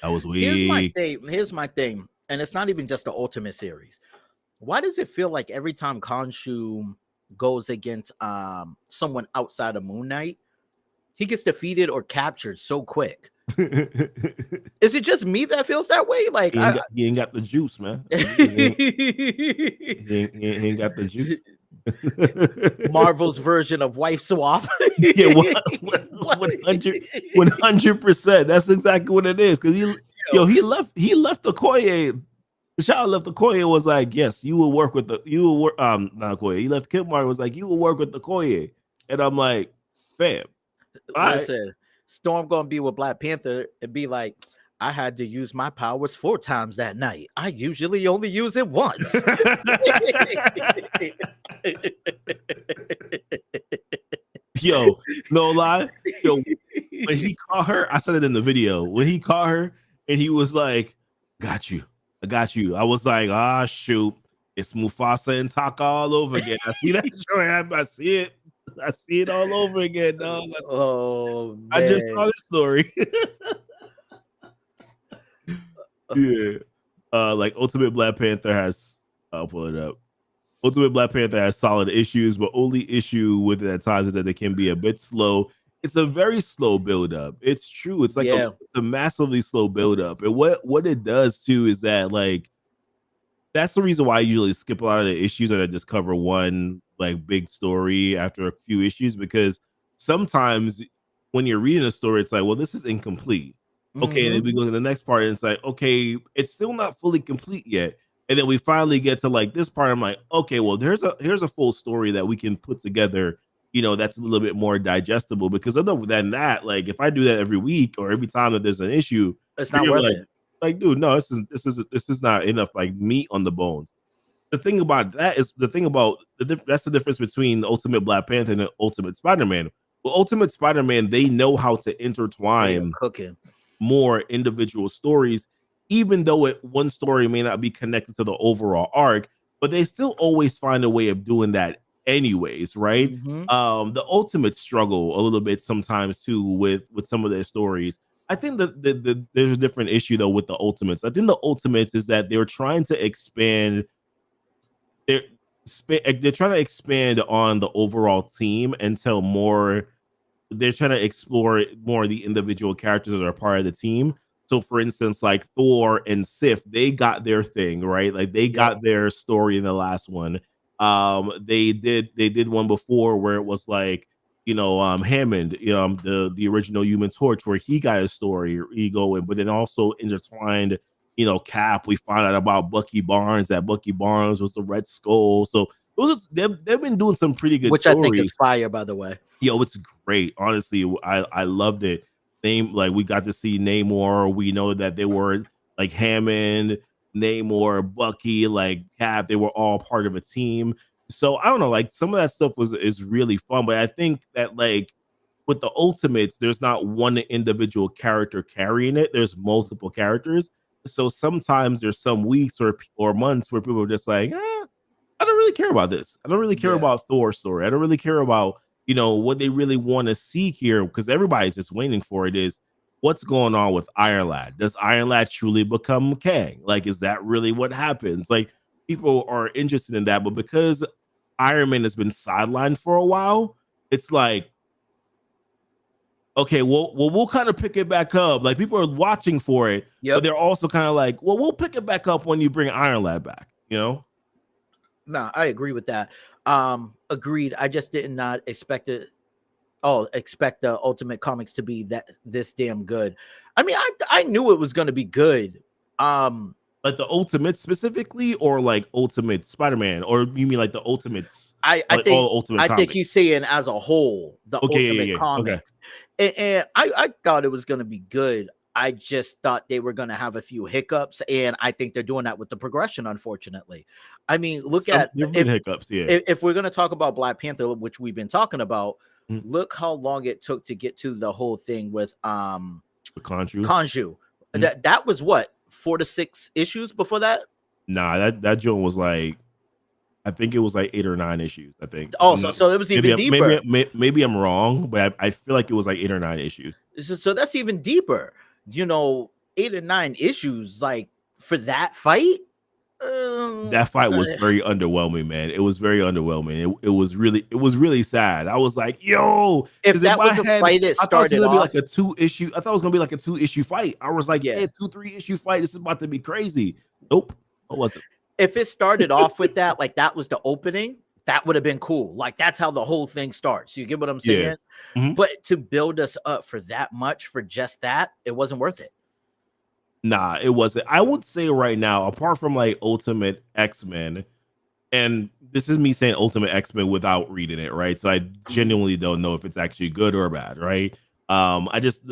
Here's my thing. And it's not even just the Ultimate series. Why does it feel like every time Khonshu goes against someone outside of Moon Knight, he gets defeated or captured so quick? Is it just me that feels that way? Like he ain't got the juice, man. He ain't got the juice. Marvel's version of wife swap. Yeah, 100%. That's exactly what it is. Because he left Okoye. T'Challa left Okoye, was like, yes, you will work with not Okoye. He left Killmonger, was like, you will work with Okoye. And I'm like, fam. Listen, Storm gonna be with Black Panther and be like, I had to use my powers 4 times that night. I usually only use it once. Yo, no lie. Yo, when he caught her, I said it in the video. When he caught her and he was like, got you. I got you. I was like, ah, shoot. It's Mufasa and Taka all over again. I see that show. I see it. I see it all over again, dog. Oh, man. I just saw this story. Yeah. Like Ultimate Black Panther has, I'll pull it up. Ultimate Black Panther has solid issues, but only issue with it at times is that they can be a bit slow. It's a very slow build up. It's true. It's like it's a massively slow build up. And what it does too is that like that's the reason why I usually skip a lot of the issues and I just cover one like big story after a few issues, because sometimes when you're reading a story, it's like, well, this is incomplete. Okay, and then we go to the next part and it's like, okay, it's still not fully complete yet. And then we finally get to like this part. I'm like, okay, well, here's a full story that we can put together, you know, that's a little bit more digestible. Because other than that, like if I do that every week or every time that there's an issue, it's not worth like, it. Like, dude, no, this is not enough like meat on the bones. The thing about that is that's the difference between the Ultimate Black Panther and the Ultimate Spider-Man. Well, Ultimate Spider-Man, they know how to intertwine more individual stories, even though one story may not be connected to the overall arc, but they still always find a way of doing that anyways, right? The Ultimates struggle a little bit sometimes too with some of their stories. I think that there's a different issue though with the Ultimates. I think the Ultimates is that they're trying to expand they're trying to expand on the overall team and tell more. They're trying to explore more of the individual characters that are part of the team. So, for instance, like Thor and Sif, they got their thing, right? Like they got their story in the last one. They did one before where it was like, you know, Hammond, the original Human Torch, where he got his story, ego, but then also intertwined, you know, Cap. We found out about Bucky Barnes, that Bucky Barnes was the Red Skull. So they've been doing some pretty good stories. I think is fire, by the way. Yo, it's great. Honestly, I loved it. Like we got to see Namor. We know that they were like Hammond, Namor, Bucky, like Cap. They were all part of a team. So I don't know, like some of that stuff is really fun. But I think that like with the Ultimates, there's not one individual character carrying it. There's multiple characters. So sometimes there's some weeks or months where people are just like, I don't really care about this. I don't really care about Thor's story. I don't really care about, you know, what they really want to see here, because everybody's just waiting for it is what's going on with Iron Lad. Does Iron Lad truly become Kang? Like, is that really what happens? Like, people are interested in that, but because Iron Man has been sidelined for a while, it's like, okay, we'll kind of pick it back up. Like, people are watching for it, but they're also kind of like, well, we'll pick it back up when you bring Iron Lad back, you know? No, I agree with that. Agreed. I just did not expect it. Expect the Ultimate Comics to be this damn good. I mean, I knew it was going to be good. Like the Ultimate specifically, or like Ultimate Spider-Man, or you mean like the Ultimates? I think all Ultimate I think he's saying as a whole the Ultimate Comics. Okay. And I thought it was going to be good. I just thought they were going to have a few hiccups, and I think they're doing that with the progression, unfortunately. I mean, look at hiccups. Yeah. If we're going to talk about Black Panther, which we've been talking about, look how long it took to get to the whole thing with Khonshu. That was what, 4 to 6 issues before that? Nah, that joint was like, I think it was like 8 or 9 issues. I think. Oh, so it was even deeper. Maybe I'm wrong, but I feel like it was like 8 or 9 issues. So that's even deeper. You know, 8 or 9 issues, like for that fight. That fight was very underwhelming, man. It was very underwhelming. It was really sad. I was like, yo, if that was a fight, it started off, be like a 2-issue. I thought it was gonna be like a 2-issue fight. I was like, yeah, 2-3 issue fight. This is about to be crazy. Nope, it wasn't. If it started off with that, like that was the opening, that would have been cool. Like that's how the whole thing starts. You get what I'm saying? Yeah. But to build us up for that much, for just that, it wasn't worth it. Nah, it wasn't. I would say right now, apart from like Ultimate X-Men, and this is me saying Ultimate X-Men without reading it, right? So I genuinely don't know if it's actually good or bad, right? I just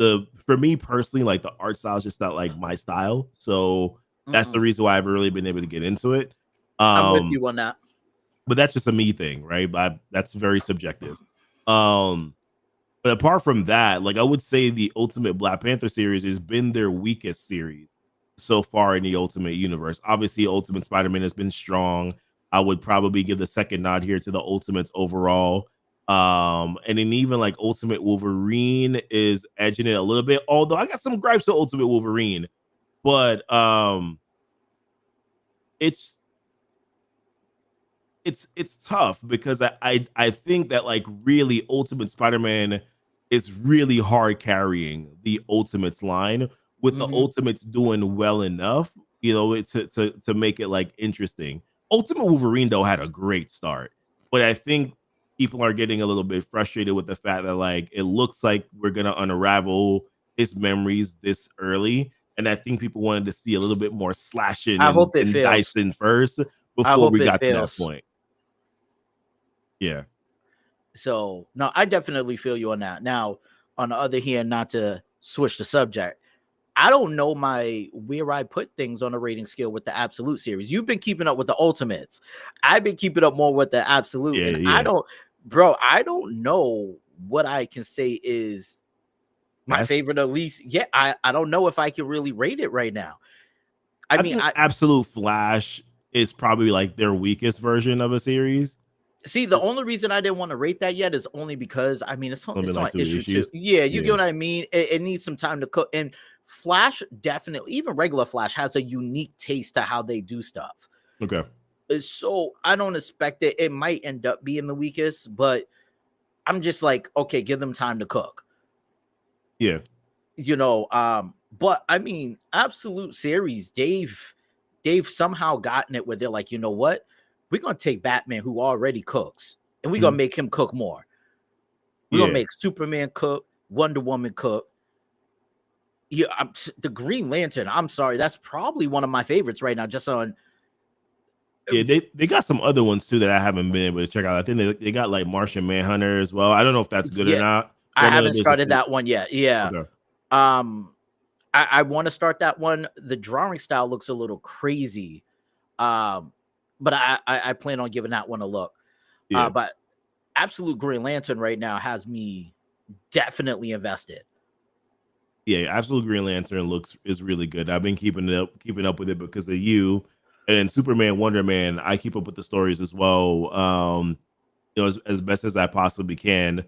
for me personally, like the art style is just not like my style. So that's the Mm-mm. reason why I've really been able to get into it. I'm with Um, you on that. but that's just a me thing, right? But that's very subjective. Um, but apart from that, like I would say the Ultimate Black Panther series has been their weakest series so far in the Ultimate Universe. Obviously, Ultimate Spider-Man has been strong. I would probably give the second nod here to the Ultimates overall. And then even like Ultimate Wolverine is edging it a little bit. Although I got some gripes with Ultimate Wolverine, but it's it's tough because I think that like really Ultimate Spider-Man is really hard carrying the Ultimates line with the Mm-hmm. Ultimates doing well enough, to make it like interesting. Ultimate Wolverine though had a great start, but I think people are getting a little bit frustrated with the fact that like it looks like we're gonna unravel his memories this early, and I think people wanted to see a little bit more slashing I and, hope it and fails. dicing first I before hope we it got to that fails. point. Yeah. So no, I definitely feel you on that. Now, on the other hand, not to switch the subject, I don't know where I put things on a rating scale with the absolute series. You've been keeping up with the ultimates. I've been keeping up more with the absolute, Yeah, and yeah. I don't know what I can say is my Best. favorite. At least, yeah, I don't know if I can really rate it right now. I I mean, think I Absolute Flash is probably like their weakest version of a series. see, the only reason I didn't want to rate that yet is only because I mean Something it's like on some issue 2. issues. Yeah, you get Yeah. what I mean. It needs some time to cook. And Flash definitely, even regular Flash, has a unique taste to how they do stuff. Okay. So I don't expect it. It might end up being the weakest, but I'm just like, okay, give them time to cook. Yeah. But I mean, absolute series, they've somehow gotten it where they're like, you know what? We're gonna take Batman who already cooks and we're gonna Mhm. make him cook more. We're gonna Yeah. make Superman cook, Wonder Woman cook. Yeah, the Green Lantern. I'm sorry, that's probably one of my favorites right now. Just on, Yeah, they got some other ones too that I haven't been able to check out. I think they got like Martian Manhunter as well. I don't know if that's good or yeah, not, but I I know that haven't there's a started that one yet. Yeah, okay. um, I want to start that one. The drawing style looks a little crazy, um, but I plan on giving that one a look. Yeah. But Absolute Green Lantern right now has me definitely invested. Yeah, Absolute Green Lantern is really good. I've been keeping up with it because of you. And Superman, Wonder Man, I keep up with the stories as well. As best as I possibly can.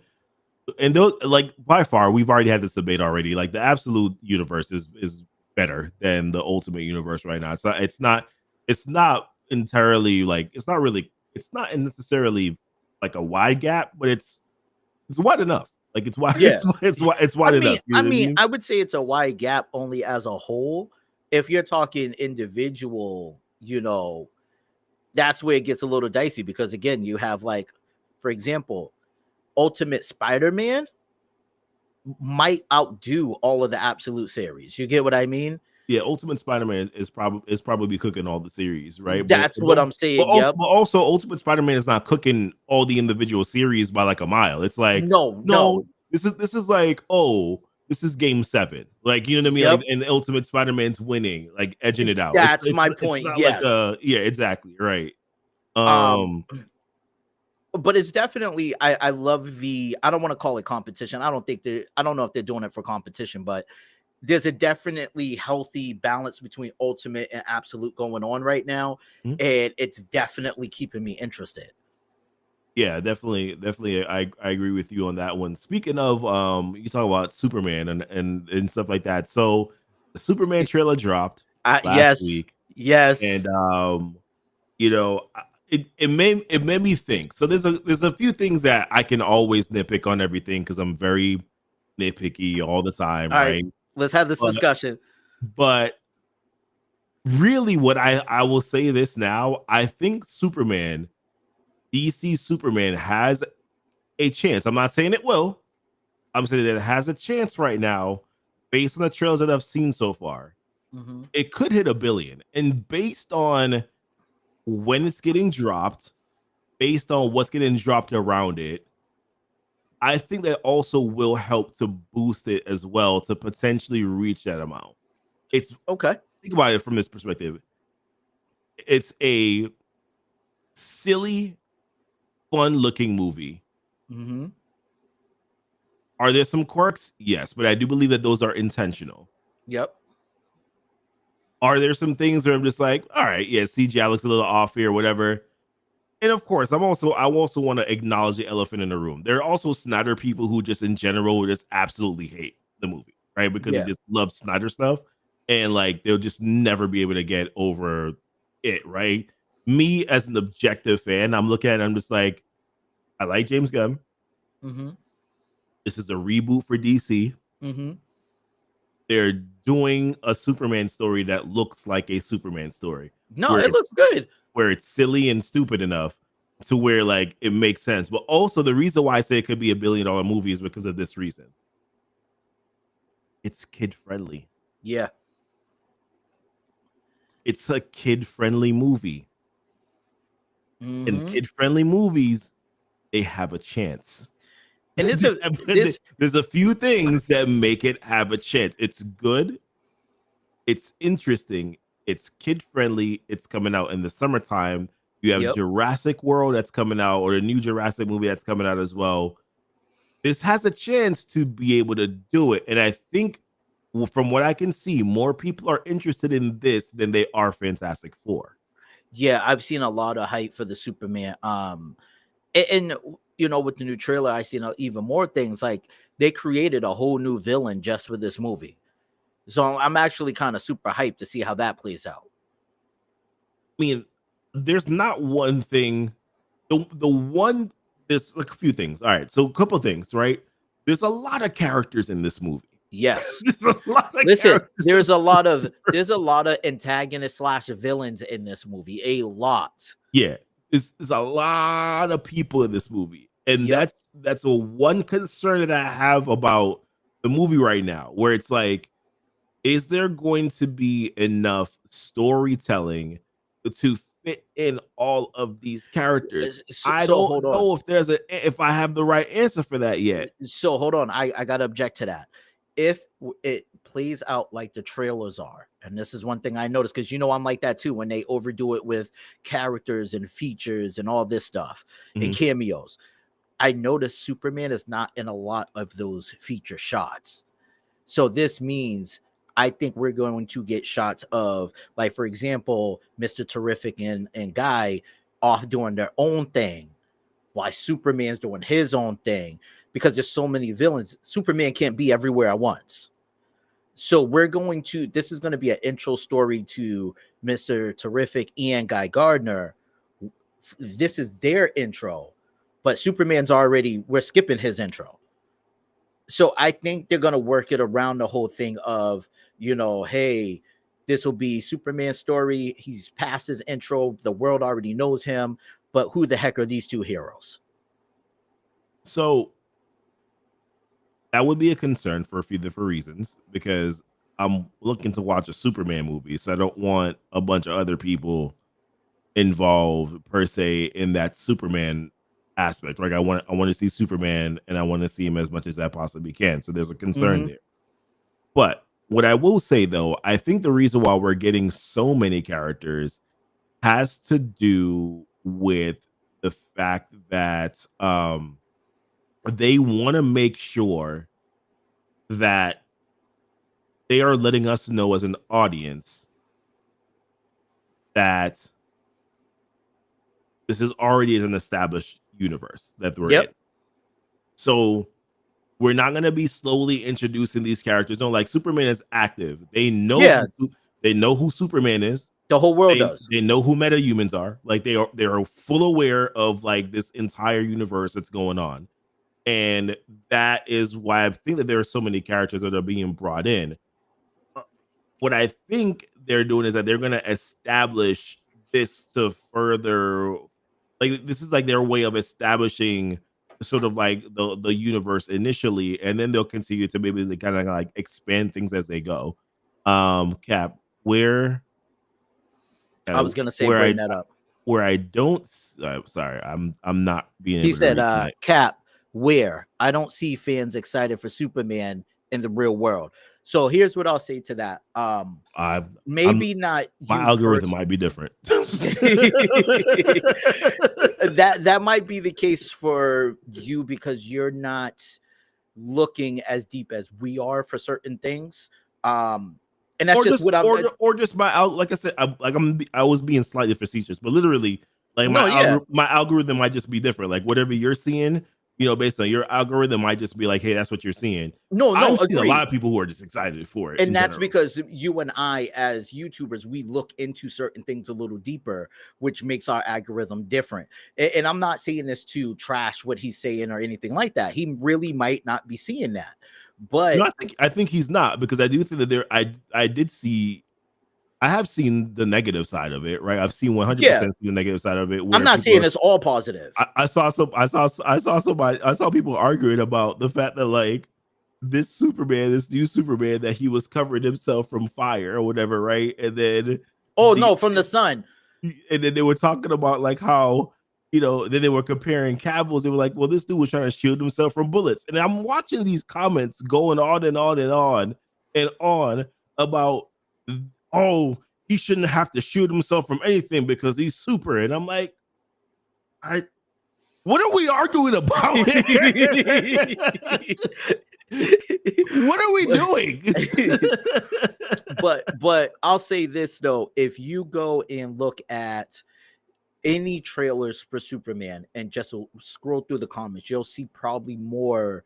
And those, like by far, we've already had this debate already. Like the absolute universe is better than the ultimate universe right now. It's not entirely like it's not necessarily like a wide gap, but it's wide enough. Like it's wide Yeah, it's I wide mean, enough. You know what I mean? I would say it's a wide gap only as a whole. If you're talking individual, that's where it gets a little dicey because again, you have like, for example, Ultimate Spider-Man might outdo all of the Absolute series. You get what I mean? Yeah, Ultimate Spider-Man is probably cooking all the series, right? But That's what but I'm but saying. also, Yep. but also Ultimate Spider-Man is not cooking all the individual series by like a mile. It's like, No, no. no, this is like, oh, this is game 7. Like, you know what I mean? Like, Yep. and the Ultimate Spider-Man's winning, like edging it out. It's That's it's my it's point. not like Yes. yeah, exactly, right. Um, Um, but it's definitely I love the I don't want to call it competition. I don't know if they're doing it for competition, but there's a definitely healthy balance between ultimate and absolute going on right now. mhm. And it's definitely keeping me interested. Yeah, definitely. I agree with you on that one. Speaking of, you talk about Superman and stuff like that. So the Superman trailer dropped last Yes, week. And yes. it made me think. So there's a few things that I can always nitpick on everything because I'm very nitpicky all the time, All right, right? let's have this But discussion. but really, what I will say this now, I think DC Superman has a chance. I'm not saying it will. I'm saying that it has a chance right now, based on the trails that I've seen so far. Mhm. It could hit 1 billion, and based on when it's getting dropped, based on what's getting dropped around it, I think that also will help to boost it as well to potentially reach that amount. It's Okay. Think about it from this perspective. It's a silly, fun-looking movie. Mm-hmm. Are there some quirks? Yes, but I do believe that those are intentional. Yep. Are there some things where I'm just like, all right, yeah, CGI looks a little off here, whatever. And of course, I also want to acknowledge the elephant in the room. There are also Snyder people who just in general just absolutely hate the movie, right? Because they Yeah. just love Snyder stuff, and like they'll just never be able to get over it, right? Me as an objective fan, I'm looking at it, I'm just like, I like James Gunn. Mm-hmm. This is a reboot for DC. Mm-hmm. They're doing a Superman story that looks like a Superman story, No, where it looks good. where it's silly and stupid enough to where like it makes sense. But also the reason why I say it could be $1 billion movie is because of this reason. It's kid friendly. Yeah. It's a kid friendly movie. And Mm-hmm. kid friendly movies, they have a chance. And There's a few things that make it have a chance. It's good. It's interesting. It's kid friendly. It's coming out in the summertime. You have Yep. Jurassic World that's coming out, or a new Jurassic movie that's coming out as well. This has a chance to be able to do it. And I think from what I can see, more people are interested in this than they are Fantastic Four. Yeah, I've seen a lot of hype for the Superman. And you know, with the new trailer, I seen even more things. Like they created a whole new villain just for this movie. So I'm actually kind of super hyped to see how that plays out. I mean, there's not one thing. There's like a few things. All right, so a couple of things, right? There's a lot of characters in this movie. Yes. There's a lot of Listen, characters. there's a lot of antagonists / villains in this movie. A lot. Yeah, there's a lot of people in this movie, and Yep. that's a one concern that I have about the movie right now, where it's like, is there going to be enough storytelling to fit in all of these characters? I So don't hold on. know if I have the right answer for that yet. So hold on. I gotta object to that. If it plays out like the trailers are, and this is one thing I noticed, because you know I'm like that too when they overdo it with characters and features and all this stuff and Mhm. cameos. I noticed Superman is not in a lot of those feature shots. So this means I think we're going to get shots of, like, for example, Mr. Terrific and Guy off doing their own thing while Superman's doing his own thing, because there's so many villains. Superman can't be everywhere at once. So this is going to be an intro story to Mr. Terrific and Guy Gardner. This is their intro, but we're skipping his intro. So I think they're going to work it around the whole thing of, hey, this will be Superman's story. He's past his intro. The world already knows him, but who the heck are these two heroes? So that would be a concern for a few different reasons, because I'm looking to watch a Superman movie, so I don't want a bunch of other people involved per se in that Superman aspect. Like I want to see Superman, and I want to see him as much as I possibly can. So there's a concern there. But what I will say though, I think the reason why we're getting so many characters has to do with the fact that they want to make sure that they are letting us know as an audience that this is already an established universe that we're in. So we're not going to be slowly introducing these characters. No, like Superman is active. They know who Superman is. The whole world does. They know who metahumans are. Like they are full aware of like this entire universe that's going on. And that is why I think that there are so many characters that are being brought in. What I think they're doing is that they're going to establish this to further, like this is like their way of establishing sort of like the universe initially, and then they'll continue to maybe kind of like expand things as they go. Cap, where I was gonna say, where that up. where I don't. Sorry, I'm not being. He said, "Cap, where I don't see fans excited for Superman in the real world. So here's what I'll say to that. Maybe not my you algorithm might be different. that might be the case for you because you're not looking as deep as we are for certain things. And that's just what I'm or just my like I said, I was being slightly facetious, but literally like my algorithm might just be different. Like whatever you're seeing, you know, based on your algorithm might just be like, hey, that's what you're seeing. I'm seeing a lot of people who are just excited for it. And that's because you and I, as YouTubers, we look into certain things a little deeper, which makes our algorithm different. And I'm not saying this to trash what he's saying or anything like that. He really might not be seeing that. But no, I think he's not, because I do think that I have seen the negative side of it, right? I've seen 100% see the negative side of it. I'm not saying it's all positive. I saw people arguing about the fact that like this new Superman, that he was covering himself from fire or whatever, right? And then from the sun. And then they were talking about like how, you know, then they were comparing Cavill's. They were like, well, this dude was trying to shield himself from bullets. And I'm watching these comments going on and on and on and on about, oh, he shouldn't have to shield himself from anything because he's super. And I'm like, what are we arguing about? What are we doing? but I'll say this though, if you go and look at any trailers for Superman and just scroll through the comments, you'll see probably more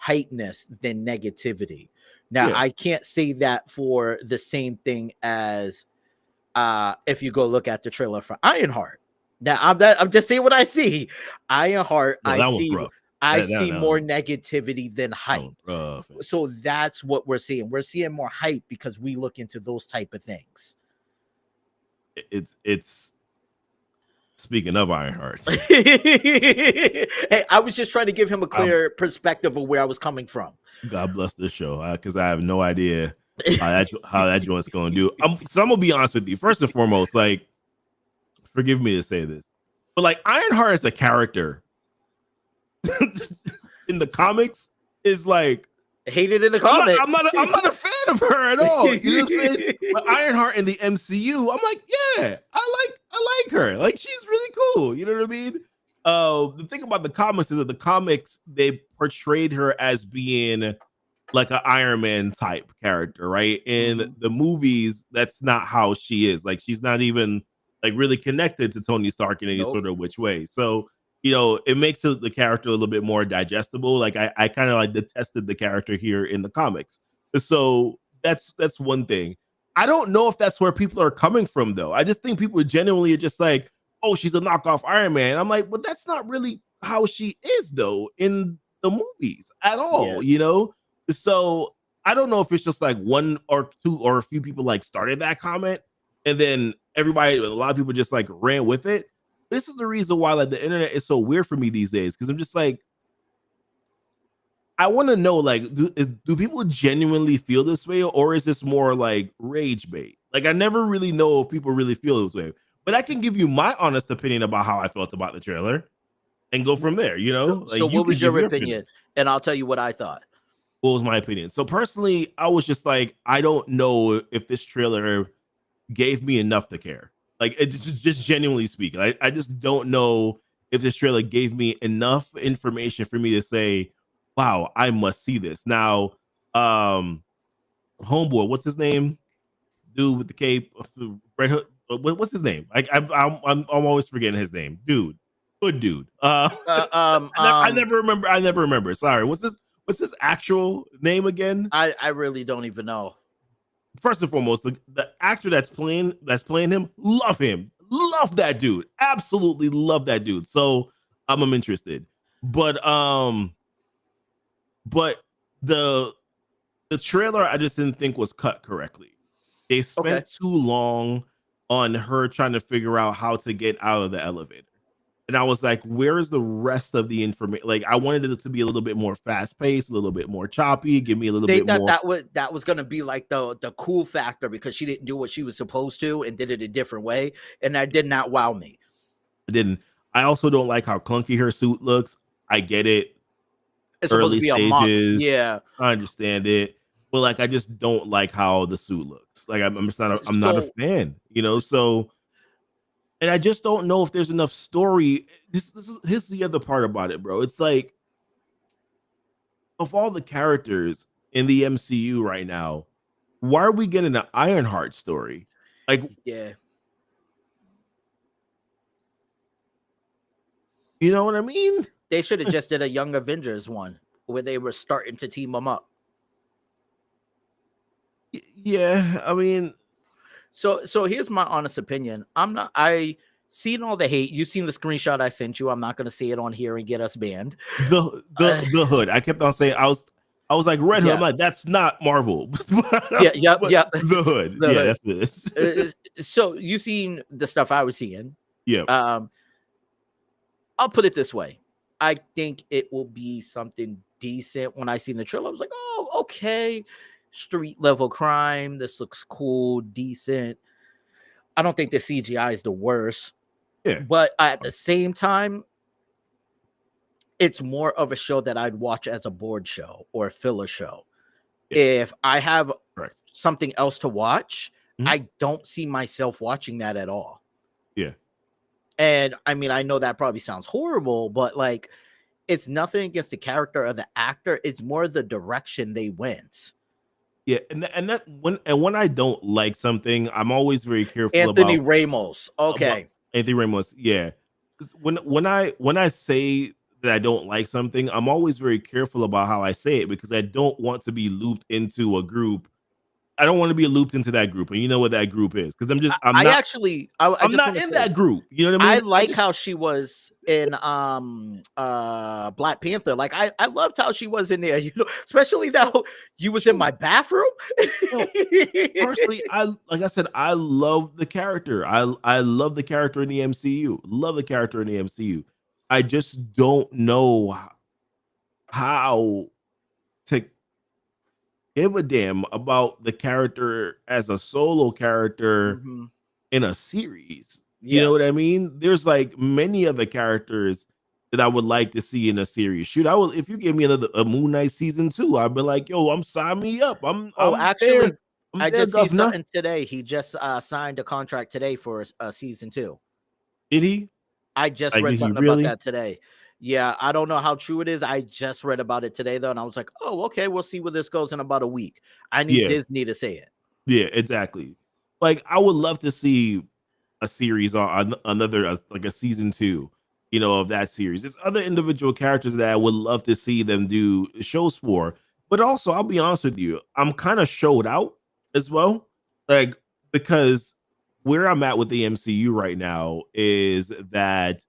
hypeness than negativity. Now, I can't say that for the same thing as if you go look at the trailer for Ironheart. Now, I'm just saying what I see. Ironheart, I see more negativity than hype. So that's what we're seeing. We're seeing more hype because we look into those type of things. It's speaking of Ironheart. Hey, I was just trying to give him a clear perspective of where I was coming from. God bless this show, because I have no idea how that joint's going to do. So I'm gonna be honest with you. First and foremost, like, forgive me to say this, but like Ironheart as a character in the comics is like hated in the comics. I'm not a fan of her at all. You know what I'm saying? But Ironheart in the MCU, I'm like, yeah, I like her. Like, she's really cool. You know what I mean? The thing about the comics is that the comics, they portrayed her as being like an Iron Man type character, right? In the movies, that's not how she is. Like, she's not even like really connected to Tony Stark in any sort of which way. So, you know, it makes the character a little bit more digestible. Like, I kind of like detested the character here in the comics. So that's one thing. I don't know if that's where people are coming from, though. I just think people genuinely are just like, oh, she's a knockoff Iron Man. I'm like, but that's not really how she is, though, in the movies at all, you know? So I don't know if it's just like one or two or a few people like started that comment and then a lot of people just like ran with it. This is the reason why like the internet is so weird for me these days, because I'm just like, I want to know, like, do people genuinely feel this way, or is this more like rage bait? Like, I never really know if people really feel this way, but I can give you my honest opinion about how I felt about the trailer and go from there, you know? So what was your opinion? And I'll tell you what I thought. What was my opinion? So personally, I was just like, I don't know if this trailer gave me enough to care. Like, it just genuinely speaking, I just don't know if this trailer gave me enough information for me to say, wow, I must see this. Now, homeboy, what's his name? Dude with the cape, Red Hood. What's his name? I'm always forgetting his name. Dude, good dude. I never remember. Sorry. What's his actual name again? I really don't even know. First and foremost, the actor that's playing him, love that dude, absolutely love that dude. So I'm interested, but the trailer I just didn't think was cut correctly. They spent too long on her trying to figure out how to get out of the elevator. And I was like, where is the rest of the information? Like, I wanted it to be a little bit more fast paced, a little bit more choppy, give me a little bit more. That was going to be like the cool factor, because she didn't do what she was supposed to and did it a different way. And that did not wow me. I didn't. I also don't like how clunky her suit looks. I get it. It's supposed to early be a mock. stages. Yeah. I understand it, but like I just don't like how the suit looks. Like I'm just not. I'm not a So fan. So. And I just don't know if there's enough story. Here's the other part about it, bro. It's like of all the characters in the MCU right now, why are we getting an Ironheart story? Like, yeah, you know what I mean? they should have just did a Young Avengers one where they were starting to team them up. Yeah, I mean, so here's my honest opinion. I seen all the hate. You've seen the screenshot I sent you. I'm not going to say it on here and get us banned. the hood. I kept on saying I was like Red Hood. Yeah. I'm like, that's not Marvel. Yeah. The hood. The hood. That's this. So you seen the stuff I was seeing. Yeah. I'll put it this way. I think it will be something decent. When I seen the trailer, I was like, oh, okay. Street level crime. This looks cool, decent. I don't think the CGI is the worst. Yeah. But at the same time, it's more of a show that I'd watch as a board show or a filler show. Yeah. If I have something else to watch, I don't see myself watching that at all. Yeah. And I mean, I know that probably sounds horrible, but like, it's nothing against the character or the actor. It's more the direction they went. Yeah, and when I don't like something, I'm always very careful. Anthony Ramos. Okay. Anthony Ramos. Yeah. When I say that I don't like something, I'm always very careful about how I say it because I don't want to be looped into a group. I don't want to be looped into that group, and you know what that group is because I'm not in that group. You know what I mean? I like how she was in Black Panther. Like I loved how she was in there. Especially that you was in my bathroom. Personally, I love the character. I love the character in the MCU. Love the character in the MCU. I just don't know how to give a damn about the character as a solo character in a series. You know what I mean? There's like many other characters that I would like to see in a series. Shoot, I will if you give me a Moon Knight season 2, I'd be like, yo, sign me up. I just see something today. He just signed a contract today for season 2. Did he? I just read something about that today. Yeah, I don't know how true it is. I just read about it today, though, and I was like, oh, okay, we'll see where this goes in about a week. I need Disney to say it. Yeah, exactly. Like, I would love to see a series on another, like a season 2, of that series. There's other individual characters that I would love to see them do shows for. But also, I'll be honest with you, I'm kind of showed out as well. Like, because where I'm at with the MCU right now is that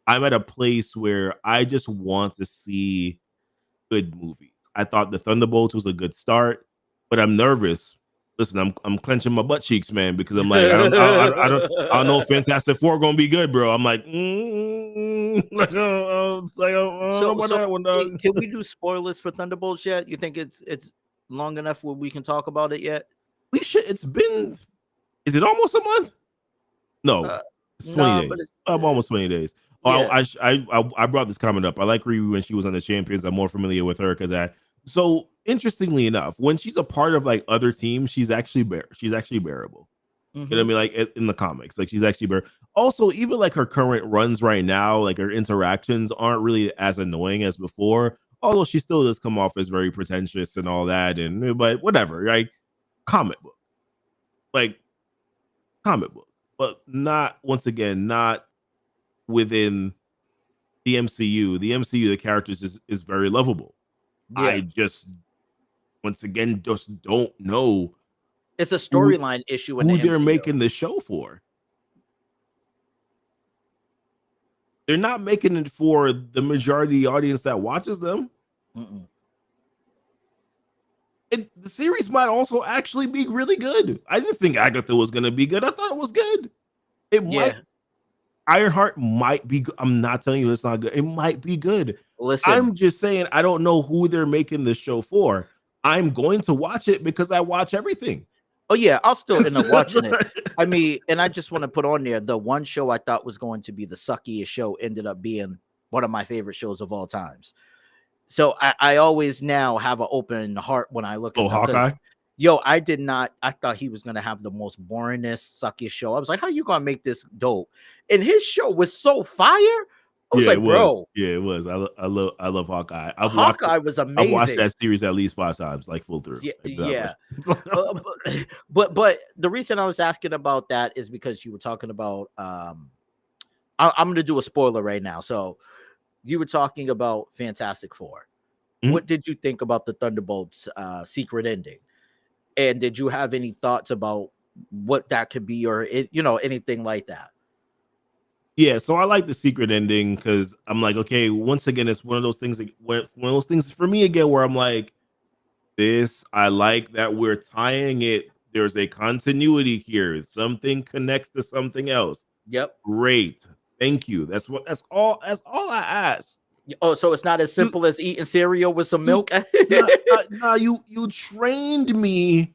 I'm at a place where I just want to see good movies. I thought the Thunderbolts was a good start, but I'm nervous. Listen, I'm clenching my butt cheeks, man, because I'm like, I don't know if Fantastic Four gonna be good, bro. I'm like, Can we do spoilers for Thunderbolts yet? You think it's long enough where we can talk about it yet? We should. Is it almost a month? No, it's 20 days. I'm almost 20 days. Yeah. I brought this comment up. I like Riri when she was on the Champions. I'm more familiar with her because so interestingly enough, when she's a part of like other teams, she's actually bearable. You know what I mean? Like in the comics, like she's actually bearable. Also, even like her current runs right now, like her interactions aren't really as annoying as before. Although she still does come off as very pretentious and all that, but whatever, right? Comic book, but not within the MCU. The MCU, the characters is very lovable. Yeah. I just once again just don't know. It's a storyline issue in who the they're MCU. Making the show for. They're not making it for the majority of the audience that watches them. The series might also actually be really good. I didn't think Agatha was going to be good. I thought it was good. Might. Ironheart might be good. I'm not telling you it's not good. It might be good. Listen, I'm just saying I don't know who they're making the show for. I'm going to watch it because I watch everything. Oh yeah, I'll still end up watching it. I mean, and I just want to put on there the one show I thought was going to be the suckiest show ended up being one of my favorite shows of all times. So I always now have an open heart when I look at stuff. Hawkeye. Yo, I did not. I thought he was gonna have the most boringest, suckiest show. I was like, how you gonna make this dope? And his show was so fire. I was like, bro. Yeah, it was. I love Hawkeye. Hawkeye was amazing. I've watched that series at least 5 times, like full through. Yeah. But the reason I was asking about that is because you were talking about I'm gonna do a spoiler right now. So you were talking about Fantastic Four. Mm-hmm. What did you think about the Thunderbolts secret ending? And did you have any thoughts about what that could be, or anything like that? Yeah, so I like the secret ending because I'm like, okay, once again, it's one of those things for me again where I'm like, this, I like that we're tying it. There's a continuity here. Something connects to something else. Yep. Great. Thank you. That's all I ask. Oh, so it's not as simple as eating cereal with some milk. You trained me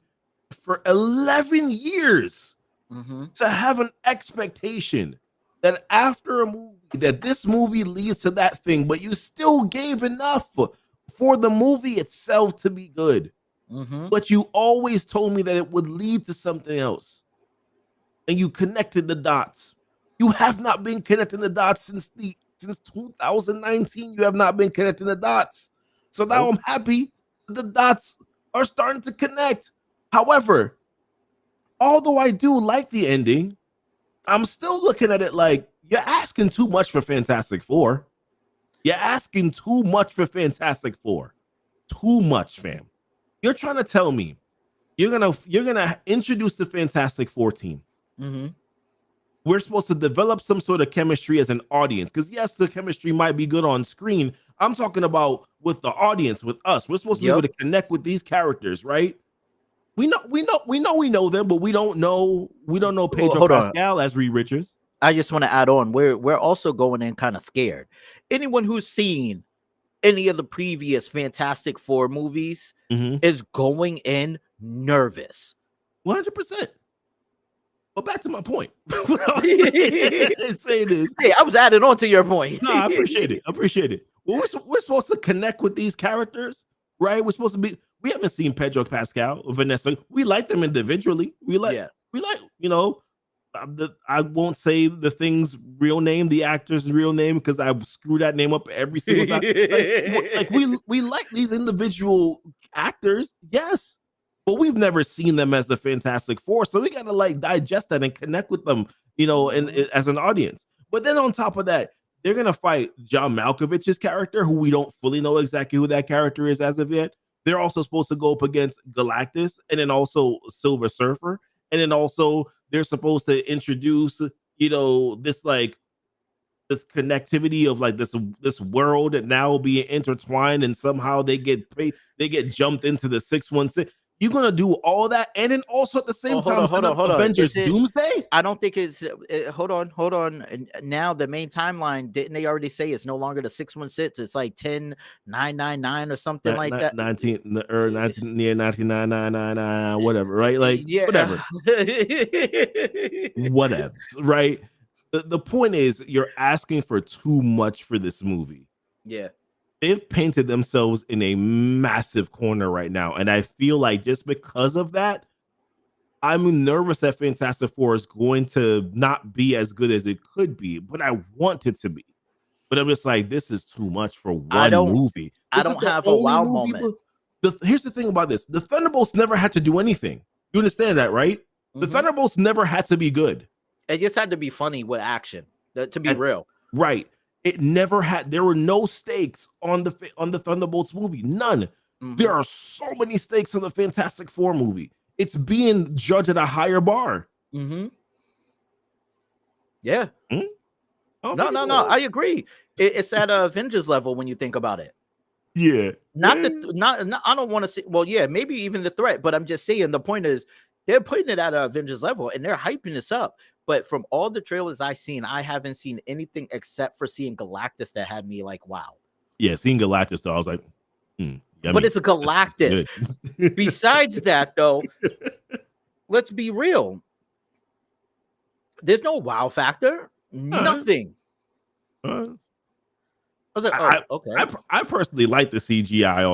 for 11 years to have an expectation that after a movie, that this movie leads to that thing, but you still gave enough for the movie itself to be good. But you always told me that it would lead to something else. And you connected the dots. You have not been connecting the dots since 2019. You have not been connecting the dots. So now I'm happy the dots are starting to connect. However, although I do like the ending, I'm still looking at it like you're asking too much for Fantastic Four. You're asking too much for Fantastic Four. Too much, fam. You're trying to tell me you're gonna introduce the Fantastic Four team. We're supposed to develop some sort of chemistry as an audience, because yes, the chemistry might be good on screen. I'm talking about with the audience, with us. We're supposed to be able to connect with these characters, right? We know them, but we don't know Pedro Pascal as Reed Richards. I just want to add on, we're also going in kind of scared. Anyone who's seen any of the previous Fantastic Four movies is going in nervous. 100%. But back to my point. What I was saying is, hey, I was adding on to your point. No, I appreciate it. Well, we're supposed to connect with these characters, right? We're supposed to be. We haven't seen Pedro Pascal or Vanessa. We like them individually. We like, I won't say the thing's real name, the actor's real name, because I screw that name up every single time. we like these individual actors, yes, but we've never seen them as the Fantastic Four, so we gotta digest that and connect with them, and as an audience. But then on top of that, they're gonna fight John Malkovich's character, who we don't fully know exactly who that character is as of yet. They're also supposed to go up against Galactus, and then also Silver Surfer, and then also they're supposed to introduce, this connectivity of this world that now will be intertwined, and somehow they get jumped into the 616. You're gonna do all that, and then also at the same time, hold on. Avengers Doomsday? I don't think it's. Hold on. Now the main timeline, didn't they already say it's no longer the 616? It's like 10999 or something like that. 19 or 19 near 19999, whatever, right? Whatever. Whatever, right? The point is, you're asking for too much for this movie. Yeah. They've painted themselves in a massive corner right now. And I feel like just because of that, I'm nervous that Fantastic Four is going to not be as good as it could be, but I want it to be. But I'm just like, this is too much for one movie. I don't have a wow moment. Here's the thing about this. The Thunderbolts never had to do anything. You understand that, right? The Thunderbolts never had to be good. It just had to be funny with action, to be real. Right. It never had. There were no stakes on the Thunderbolts movie. None. There are so many stakes on the Fantastic Four movie. It's being judged at a higher bar. Yeah. No. I agree. It's at Avengers level when you think about it. Yeah. Not. I don't want to say. Well, yeah, maybe even the threat. But I'm just saying the point is they're putting it at Avengers level and they're hyping this up. But from all the trailers I've seen, I haven't seen anything except for seeing Galactus that had me like, wow. Yeah, seeing Galactus, though, I was like, but it's a Galactus. Besides that, though, let's be real. There's no wow factor. Nothing. was like, oh, okay. I personally like the CGI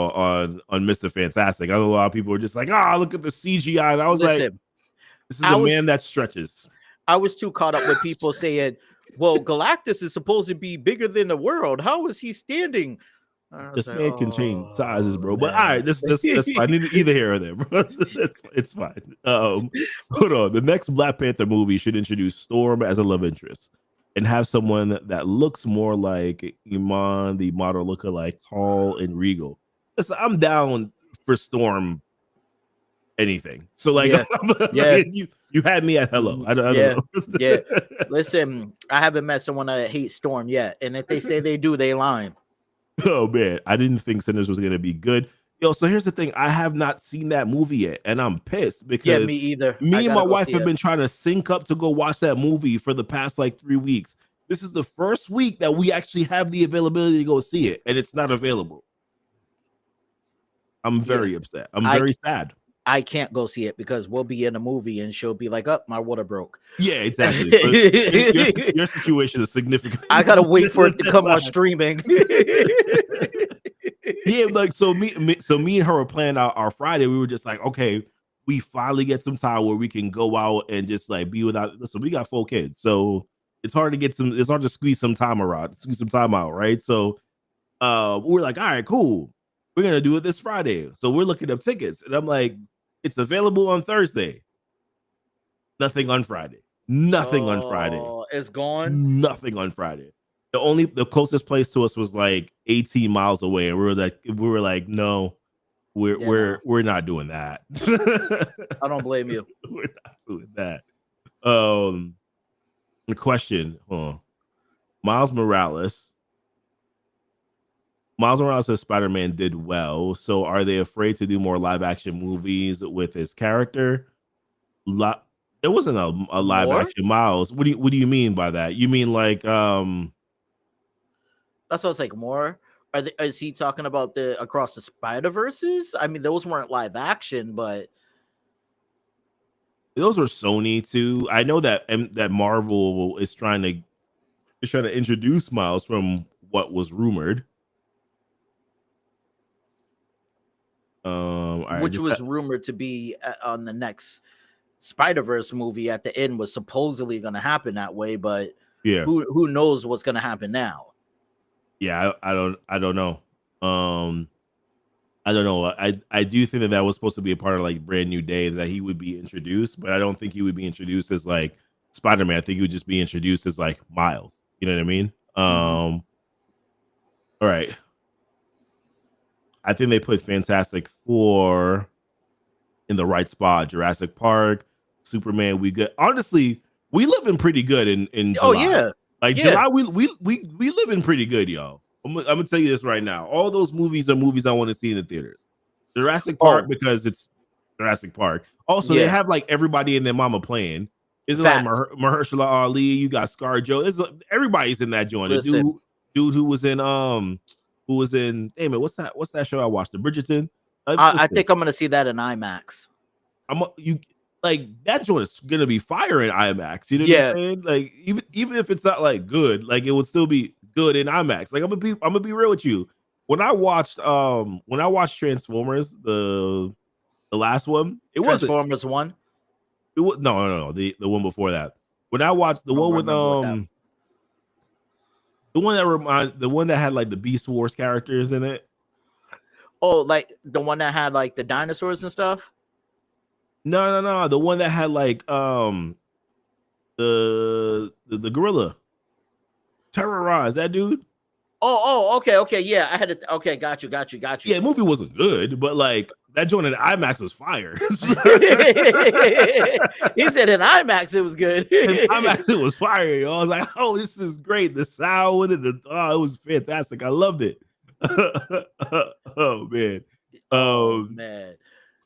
on Mr. Fantastic. I know a lot of people are just like, look at the CGI. And I was like, this is a man that stretches. I was too caught up with people saying, well, Galactus is supposed to be bigger than the world. How is he standing? This man can change sizes, bro. But all right, that's fine. Either here or there, bro. It's fine. Hold on. The next Black Panther movie should introduce Storm as a love interest and have someone that looks more like Iman, the model lookalike, tall and regal. Listen, I'm down for Storm. Anything. So like, you had me at hello. I don't know. Yeah. Listen, I haven't met someone that hates Storm yet, and if they say they do, they lying. Oh man, I didn't think Sinners was gonna be good. Yo, so here's the thing: I have not seen that movie yet, and I'm pissed because me either. Me and my wife have been trying to sync up to go watch that movie for the past like 3 weeks. This is the first week that we actually have the availability to go see it, and it's not available. I'm very upset. I'm very sad. I can't go see it because we'll be in a movie and she'll be like, "Oh, my water broke." Yeah, exactly. Your situation is significant. I gotta wait for it to come on streaming. Yeah, like so me and her were planning out our Friday. We were just like, okay, we finally get some time where we can go out and just like be without. Listen, we got 4 kids, so it's hard to squeeze some time out, right? So we're like, all right, cool. We're gonna do it this Friday. So we're looking up tickets, and I'm like, it's available on Thursday. Nothing on Friday. Nothing on Friday. It's gone. Nothing on Friday. The closest place to us was like 18 miles away, and we were like, no, we're not doing that. I don't blame you. We're not doing that. The question, Miles Morales as Spider-Man did well. So are they afraid to do more live action movies with his character? There wasn't a live action Miles. What do you mean by that? You mean like that's what it's like more? Is he talking about the Across the Spider-Verses? I mean, those weren't live action, but those were Sony too. I know that Marvel is trying to introduce Miles from what was rumored. Which was rumored to be on the next Spider-Verse movie at the end was supposedly going to happen that way, but yeah, who knows what's going to happen now? Yeah, I don't know. I don't know. I do think that was supposed to be a part of like Brand New Day, that he would be introduced, but I don't think he would be introduced as like Spider-Man. I think he would just be introduced as like Miles. You know what I mean? All right. I think they put Fantastic Four in the right spot. Jurassic Park, Superman. We good. Honestly, we live in pretty good in July. Oh yeah, like July. We live in pretty good, y'all. I'm gonna tell you this right now. All those movies are movies I want to see in the theaters. Jurassic Park because it's Jurassic Park. Also, they have like everybody and their mama playing. Isn't like Mahershala Ali? You got ScarJo. Everybody's in that joint. The dude who was in damn it, what's that show I watched? The Bridgerton. I think I'm gonna see that in IMAX. That joint is gonna be fire in IMAX. You know what I'm saying? Like even if it's not like good, like it would still be good in IMAX. Like I'm gonna be real with you. When I watched Transformers, the last one, it was Transformers 1. It was no, the one before that. When I watched the one with the one that had like the Beast Wars characters in it. Oh, like the one that had like the dinosaurs and stuff? No. The one that had like the gorilla. Terrorize that dude. Okay. Yeah, I had it. Okay, got you. Yeah, the movie wasn't good, but like that joint in IMAX was fire. He said in IMAX it was good. In IMAX it was fire. Yo. I was like, oh, this is great. The sound and it was fantastic. I loved it. Oh man. Man.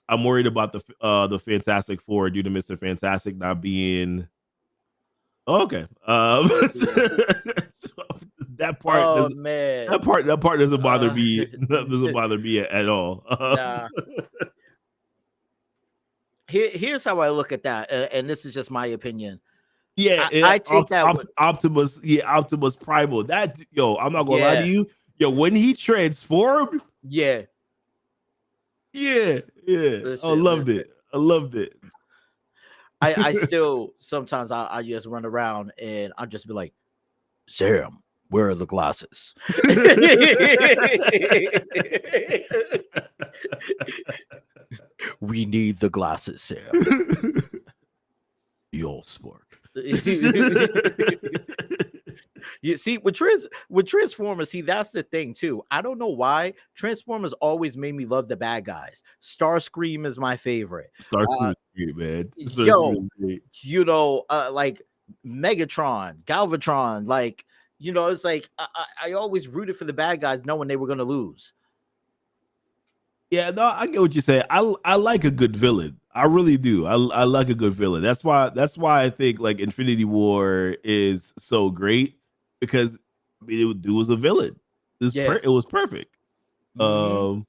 I'm worried about the Fantastic Four due to Mr. Fantastic not being okay. That part that part doesn't bother me. That doesn't bother me at all. Nah. Here's how I look at that, and this is just my opinion. Yeah, I take that Optimus. Yeah, Optimus Primal. That I'm not gonna lie to you. Yo, when he transformed, yeah. I loved it. I loved it. I still sometimes I just run around and I'll just be like, Sam, where are the glasses? We need the glasses, Sam. The old spark. You see, with Transformers, see, that's the thing too. I don't know why Transformers always made me love the bad guys. Starscream is my favorite. Starscream is great, man. You know, like Megatron, Galvatron, like, you know, it's like I always rooted for the bad guys, knowing they were going to lose. Yeah, no, I get what you say. I like a good villain. I really do. I like a good villain. That's why I think like Infinity War is so great, because it was a villain. It was perfect. Mm-hmm.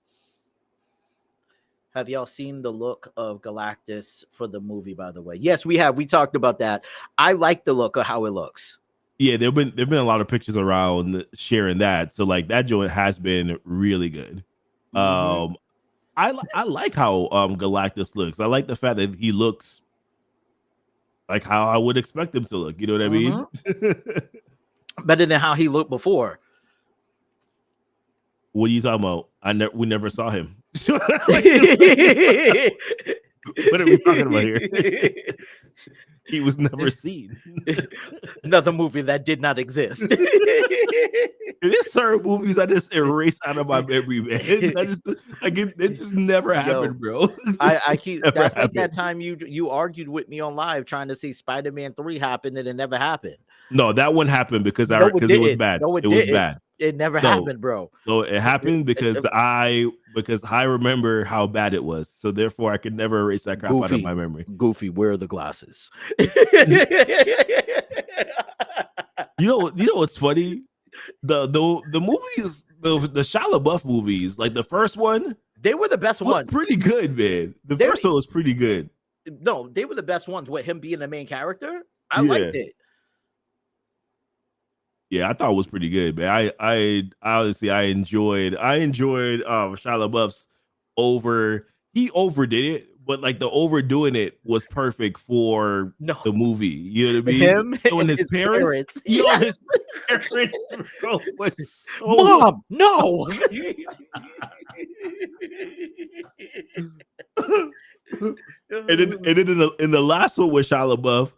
Have y'all seen the look of Galactus for the movie, by the way? Yes, we have. We talked about that. I like the look of how it looks. Yeah, there've been a lot of pictures around sharing that. So like that joint has been really good. Mm-hmm. I like how Galactus looks. I like the fact that he looks like how I would expect him to look. You know what I mean? Better than how he looked before. What are you talking about? We never saw him. What are we talking about here? He was never seen. Another movie that did not exist. There's certain movies I just erase out of my memory, man. It just never happened, bro. I keep that's like that time you argued with me on live trying to see Spider-Man 3 happen and it never happened. No, that one happened because it was bad. No, it was bad. It never happened, bro. No, it happened because I remember how bad it was. So therefore I could never erase that crap out of my memory. Goofy, where are the glasses? You know what's funny? The movies, the Shia LaBeouf movies, like the first one, they were the best one. Pretty good, man. The first one was pretty good. No, they were the best ones with him being the main character. I liked it. Yeah, I thought it was pretty good, man. I honestly enjoyed Shia LaBeouf's he overdid it, but like the overdoing it was perfect for the movie. You know what I mean? Him and his parents. Yes. His parents, bro, was so Mom, no. and then in the last one with Shia LaBeouf,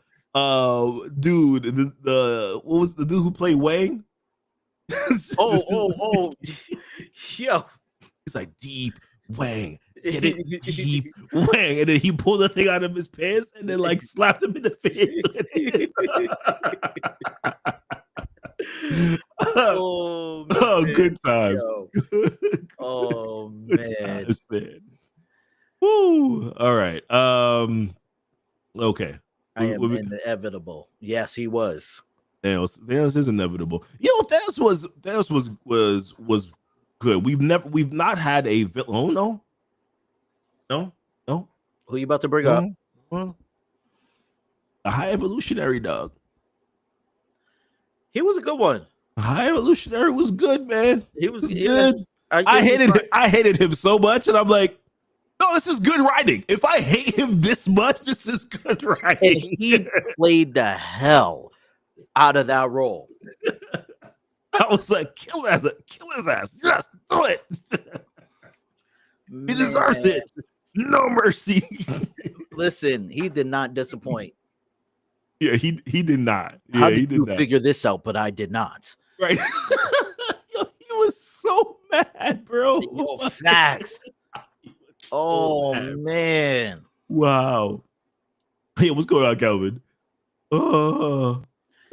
dude, the what was the dude who played Wang? Yo, he's like, deep Wang, get it, deep Wang, and then he pulled the thing out of his pants and then like slapped him in the face. Good times. Oh man. Good times, man. Woo. All right. Okay. I am inevitable. Yes, he was. Thanos is inevitable. You know, Thanos was good. We've not had a villain. Oh no. Who you about to bring up? Well, a High Evolutionary, dog. He was a good one. High Evolutionary was good, man. He was good. I hated him so much, and I'm like, no, this is good writing. If I hate him this much, this is good writing. And he played the hell out of that role. I was like, kill his ass. Just do it. He deserves it. No mercy. Listen, he did not disappoint. Yeah, he did not. Yeah, How did you figure this out? But I did not. Right. He was so mad, bro. Facts. Oh man! Wow. Hey, what's going on, Calvin? The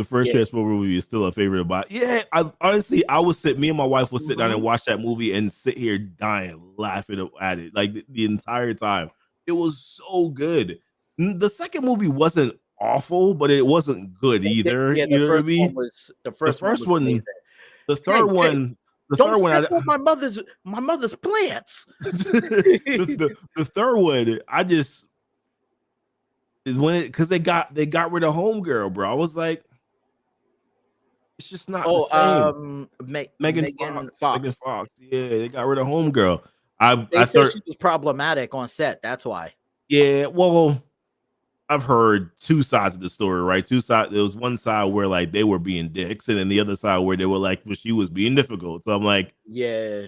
first Transformer movie is still a favorite of mine. Yeah, me and my wife would sit down and watch that movie and sit here dying, laughing at it like the entire time. It was so good. The second movie wasn't awful, but it wasn't good either. Yeah, you know what I mean? The first one. The third one. The Don't third one, step on my mother's plants. the third one, I just is when because they got rid of Homegirl, bro. I was like, It's just not the same. Megan Fox. Megan Fox. Yeah, they got rid of Homegirl. I said she was problematic on set. That's why. Yeah, well, I've heard two sides of the story, right? Two sides. There was one side where like they were being dicks, and then the other side where they were like, well, she was being difficult. So I'm like, yeah,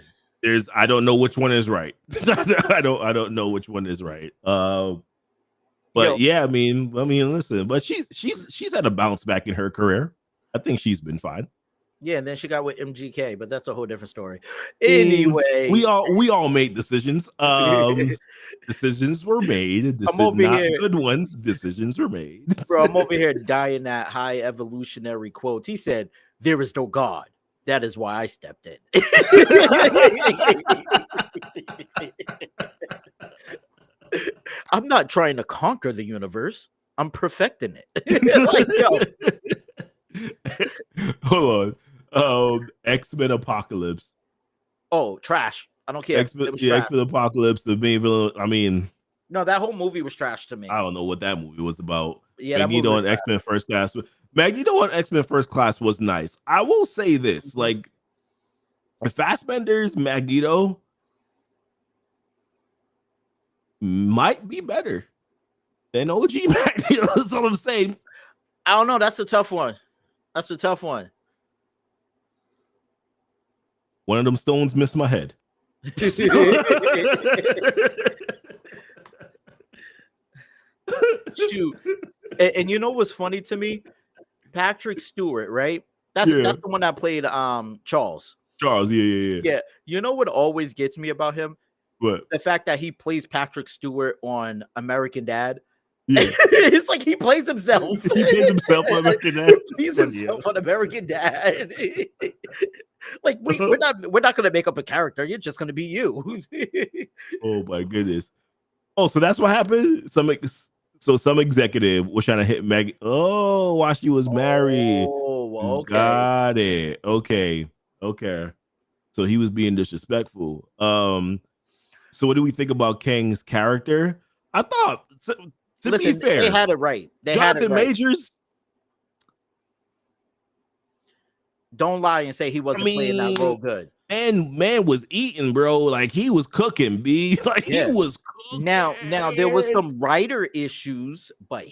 I don't know which one is right. I don't know which one is right. But yeah, I mean, listen, but she's had a bounce back in her career. I think she's been fine. Yeah, and then she got with MGK, but that's a whole different story. Anyway, we all made decisions. Decisions were made. I'm over here, good ones. Decisions were made. Bro, I'm over here dying at high evolutionary quotes. He said, "There is no God. That is why I stepped in." I'm not trying to conquer the universe. I'm perfecting it. Like, yo. Hold on. X-Men Apocalypse. Oh, trash. I don't care. X-Men Apocalypse, the main villain. I mean, no, that whole movie was trash to me. I don't know what that movie was about. Yeah, Magneto and X-Men First Class. Magneto and X-Men First Class was nice. I will say this: like, Fassbender's Magneto might be better than OG Magneto. That's all I'm saying. I don't know. That's a tough one. One of them stones missed my head. Shoot. And you know what's funny to me? Patrick Stewart, right? That's the one that played Charles. Yeah. You know what always gets me about him? What? The fact that he plays Patrick Stewart on American Dad. Yeah. It's like he plays himself. He plays himself on American Dad. He's himself on American Dad. Like we're not gonna make up a character. You're just gonna be you. Oh my goodness. Oh, so that's what happened. Some executive was trying to hit Meg. Oh, while she was married. Oh, okay. Got it. Okay. So he was being disrespectful. So what do we think about Kang's character? I thought, to be fair, they had it right. Jonathan Majors. Don't lie and say he wasn't playing that role good. And man was eating, bro. Like he was cooking, B. Like he was cooking. Now there was some writer issues, but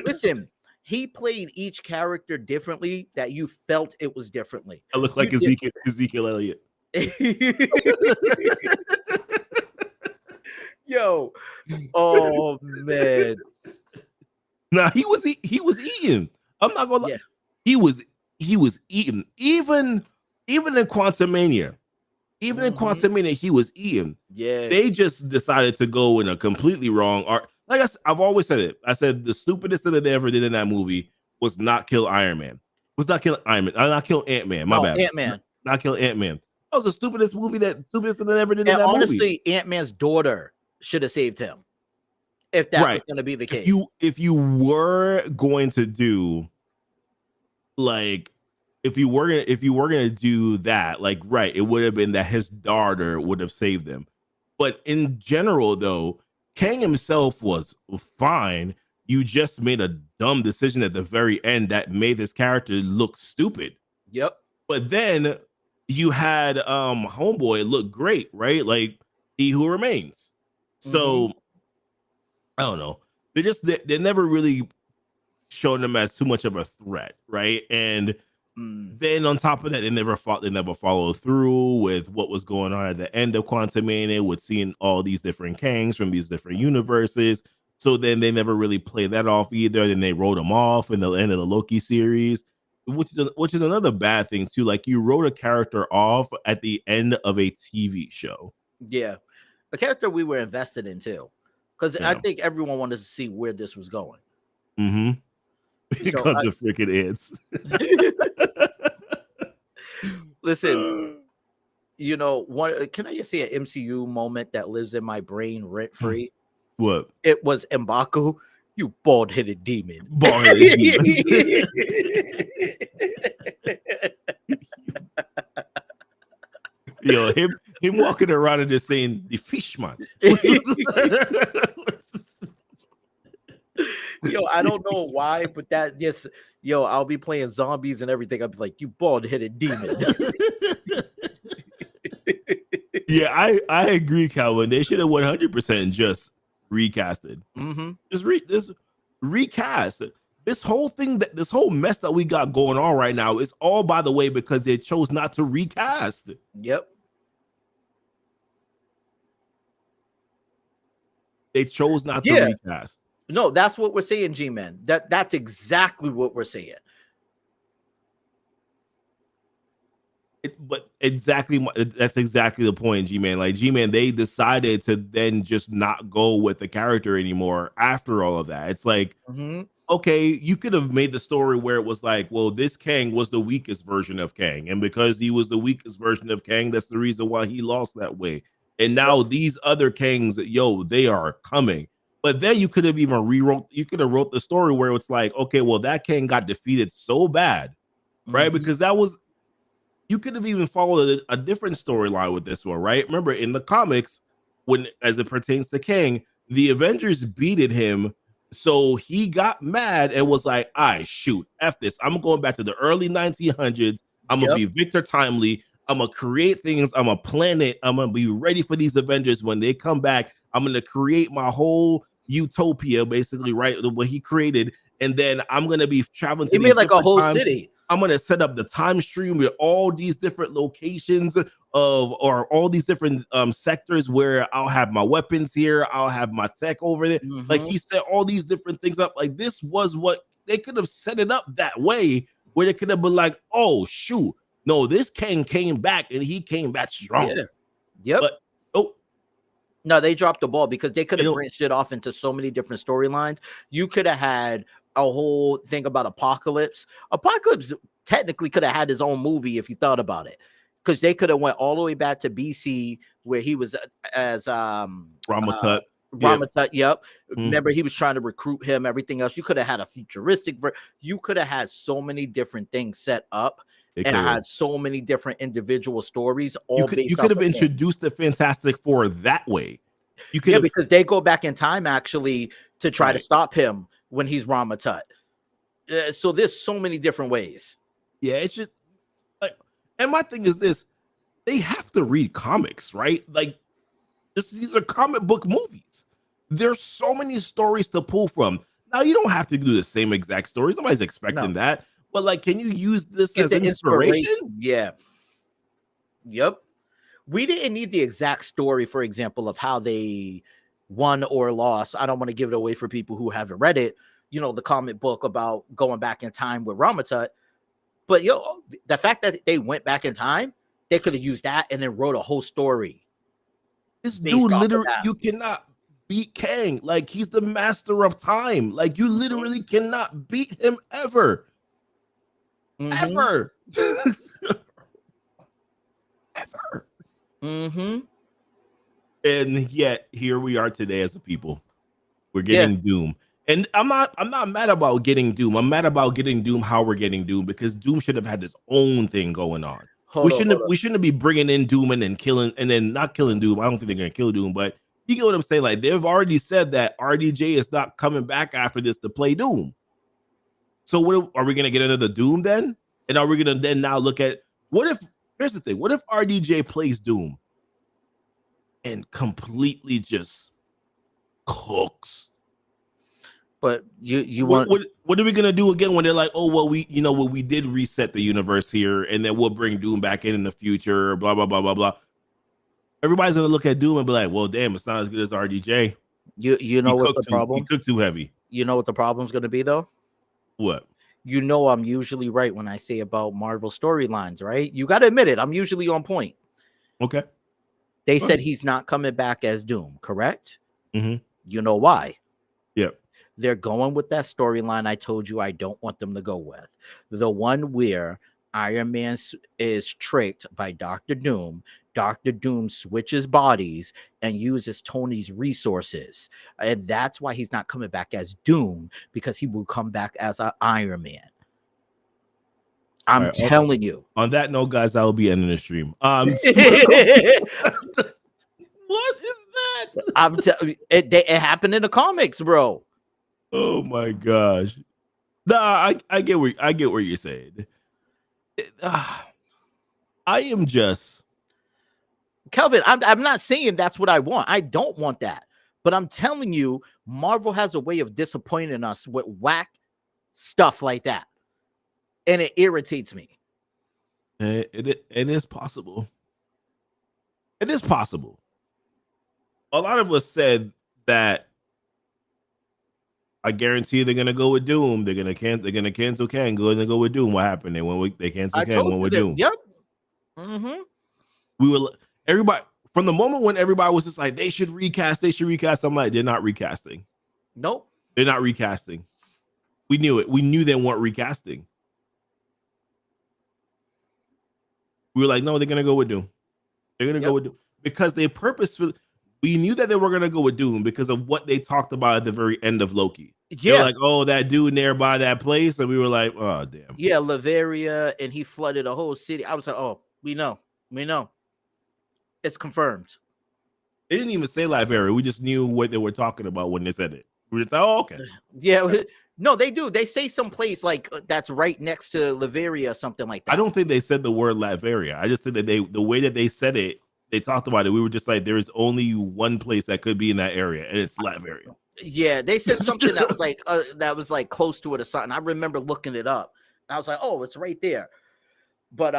listen. He played each character differently that you felt it was differently. I look like Ezekiel Elliott. Yo, oh man. Nah, he was eating. I'm not gonna lie. Yeah. He was eating. Even in Quantumania. Even in Quantumania, he was eating. Yeah. They just decided to go in a completely wrong art. Like I've always said it. I said the stupidest thing that they ever did in that movie was not kill Iron Man. Not kill Ant-Man. My bad. Ant-Man. Not kill Ant-Man. That was the stupidest thing they ever did in that honestly, movie. Ant-Man's daughter should have saved him. If that was going to be the case. If you were going to do if you were gonna do that, it would have been that his daughter would have saved them. But in general, though, Kang himself was fine. You just made a dumb decision at the very end that made this character look stupid. Yep. But then you had Homeboy look great, right? Like He Who Remains. So I don't know. They never really shown him as too much of a threat, right? And then on top of that, they never followed through with what was going on at the end of Quantumania, with seeing all these different Kangs from these different universes. So then they never really played that off either. Then they wrote him off in the end of the Loki series, which is another bad thing too. Like you wrote a character off at the end of a TV show. Yeah, a character we were invested in too, because I think everyone wanted to see where this was going. Because the freaking ants. Listen, can I just say an MCU moment that lives in my brain rent free? What? It was M'Baku, you bald-headed demon. Bald-headed demon. Yo, him walking around and just saying the fishman. Yo, I don't know why, but that just, yo, I'll be playing zombies and everything. I'll be like, you bald-headed demon. Yeah, I agree, Calvin. They should have 100% just recasted. Just recast. This whole thing, this whole mess that we got going on right now is all, by the way, because they chose not to recast. Yep. They chose not to recast. No, that's what we're saying, G-Man. That's exactly what we're saying. But that's exactly the point, G-Man. Like, G-Man, they decided to then just not go with the character anymore after all of that. It's like, okay, you could have made the story where it was like, well, this Kang was the weakest version of Kang, and because he was the weakest version of Kang, that's the reason why he lost that way. And now these other Kangs, yo, they are coming. But then you could have even wrote the story where it's like, okay, well, that Kang got defeated so bad, right? Because that was, you could have even followed a different storyline with this one, right? Remember, in the comics, when as it pertains to Kang, the Avengers beated him, so he got mad and was like, shoot, F this. I'm going back to the early 1900s. I'm going to be Victor Timely. I'm going to create things. I'm going to plan it. I'm going to be ready for these Avengers when they come back. I'm going to create my whole utopia, basically, right? What he created. And then I'm going to be traveling to made like a whole city. I'm going to set up the time stream with all these different locations or all these different sectors where I'll have my weapons here. I'll have my tech over there. Like, he set all these different things up. Like, this was what they could have set it up that way, where they could have been like, oh, shoot. No, this Kang came back and he came back strong. Yeah. Yep. But, no, they dropped the ball because they could have branched it off into so many different storylines. You could have had a whole thing about Apocalypse. Apocalypse technically could have had his own movie if you thought about it, because they could have went all the way back to BC where he was as Ramatut. Yep. Remember, he was trying to recruit him, everything else. You could have had a futuristic you could have had so many different things set up. And I had so many different individual stories. You could have introduced the Fantastic Four that way. You could because they go back in time actually to try to stop him when he's Ramatut. So there's so many different ways. Yeah, it's just like, and my thing is this: they have to read comics, right? Like, these are comic book movies. There's so many stories to pull from. Now, you don't have to do the same exact stories. Nobody's expecting that. But, like, can you use this as an inspiration? Yeah. Yep. We didn't need the exact story, for example, of how they won or lost. I don't want to give it away for people who haven't read it. You know, the comic book about going back in time with Ramatut. But, the fact that they went back in time, they could have used that and then wrote a whole story. This dude literally, you cannot beat Kang. Like, he's the master of time. Like, you literally cannot beat him ever. Ever. Ever. And yet here we are today as a people. We're getting Doom. And I'm not mad about getting Doom. I'm mad about getting Doom how we're getting Doom, because Doom should have had his own thing going on. We shouldn't be bringing in Doom and then killing, and then not killing Doom. I don't think they're gonna kill Doom, but you get what I'm saying. Like, they've already said that RDJ is not coming back after this to play Doom. So what are we gonna get another Doom then? And are we gonna then now look at here's the thing, what if RDJ plays Doom and completely just cooks? But you what are we gonna do again when they're like, oh well, we did reset the universe here, and then we'll bring Doom back in the future, blah blah blah blah blah. Everybody's gonna look at Doom and be like, well, damn, it's not as good as RDJ. You know what's the problem? He cooked too heavy. You know what the problem's gonna be though? What? You know, I'm usually right when I say about Marvel storylines, right? You got to admit it. I'm usually on point. Okay. They said he's not coming back as Doom, correct? You know why? Yep. They're going with that storyline I told you I don't want them to go with. The one where Iron Man is tricked by Dr. Doom. Dr. Doom switches bodies and uses Tony's resources. And that's why he's not coming back as Doom, because he will come back as an Iron Man. I'm telling you. On that note, guys, I will be ending the stream. What is that? It happened in the comics, bro. Oh my gosh. Nah, I get what you're saying. I am just Kelvin, I'm not saying that's what I want. I don't want that. But I'm telling you, Marvel has a way of disappointing us with whack stuff like that. And it irritates me. it is possible. It is possible. A lot of us said that I guarantee they're gonna go with Doom. They're gonna cancel Kang. Go and go with Doom. What happened? They canceled Kang. Went with Doom. Yep. Mm-hmm. We were everybody from the moment when everybody was just like they should recast. I'm like they're not recasting. Nope. They're not recasting. We knew it. We knew they weren't recasting. We were like, no, they're gonna go with Doom. They're gonna go with Doom because they purposefully. We knew that they were gonna go with Doom because of what they talked about at the very end of Loki. Yeah, like, oh, that dude nearby that place, and we were like, oh, damn. Yeah, Latveria, and he flooded a whole city. I was like, oh, we know, it's confirmed. They didn't even say Latveria. We just knew what they were talking about when they said it. We were just like, oh, okay. Yeah, no, they do. They say some place like that's right next to Latveria or something like that. I don't think they said the word Latveria. I just think that the way that they said it, they talked about it. We were just like, there is only one place that could be in that area, and it's Latveria. Yeah, they said something that was like close to it or something. I remember looking it up. I was like, oh, it's right there. But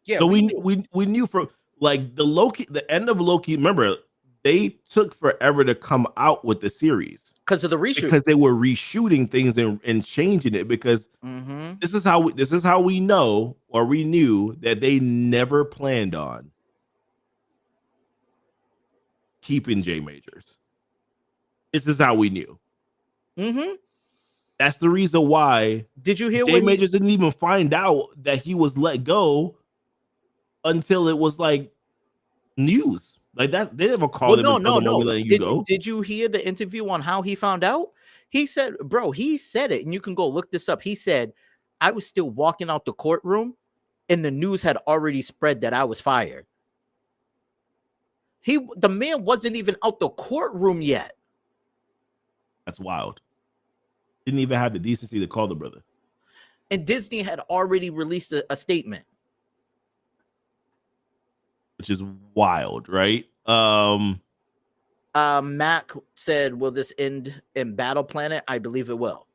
yeah. So we knew from like the end of Loki. Remember, they took forever to come out with the series because of the reshoot. Because they were reshooting things and changing it. Because this is how we know, or we knew, that they never planned on keeping J Majors. This is how we knew. That's the reason why. Did you hear J Majors didn't even find out that he was let go until it was like news. Like that, they never called him. No. Letting you go. Did you hear the interview on how he found out? He said, bro, he said it, and you can go look this up. He said, I was still walking out the courtroom, and the news had already spread that I was fired. The man wasn't even out the courtroom yet. That's wild. Didn't even have the decency to call the brother. And Disney had already released a statement. Which is wild, right? Mac said, will this end in Battle Planet? I believe it will.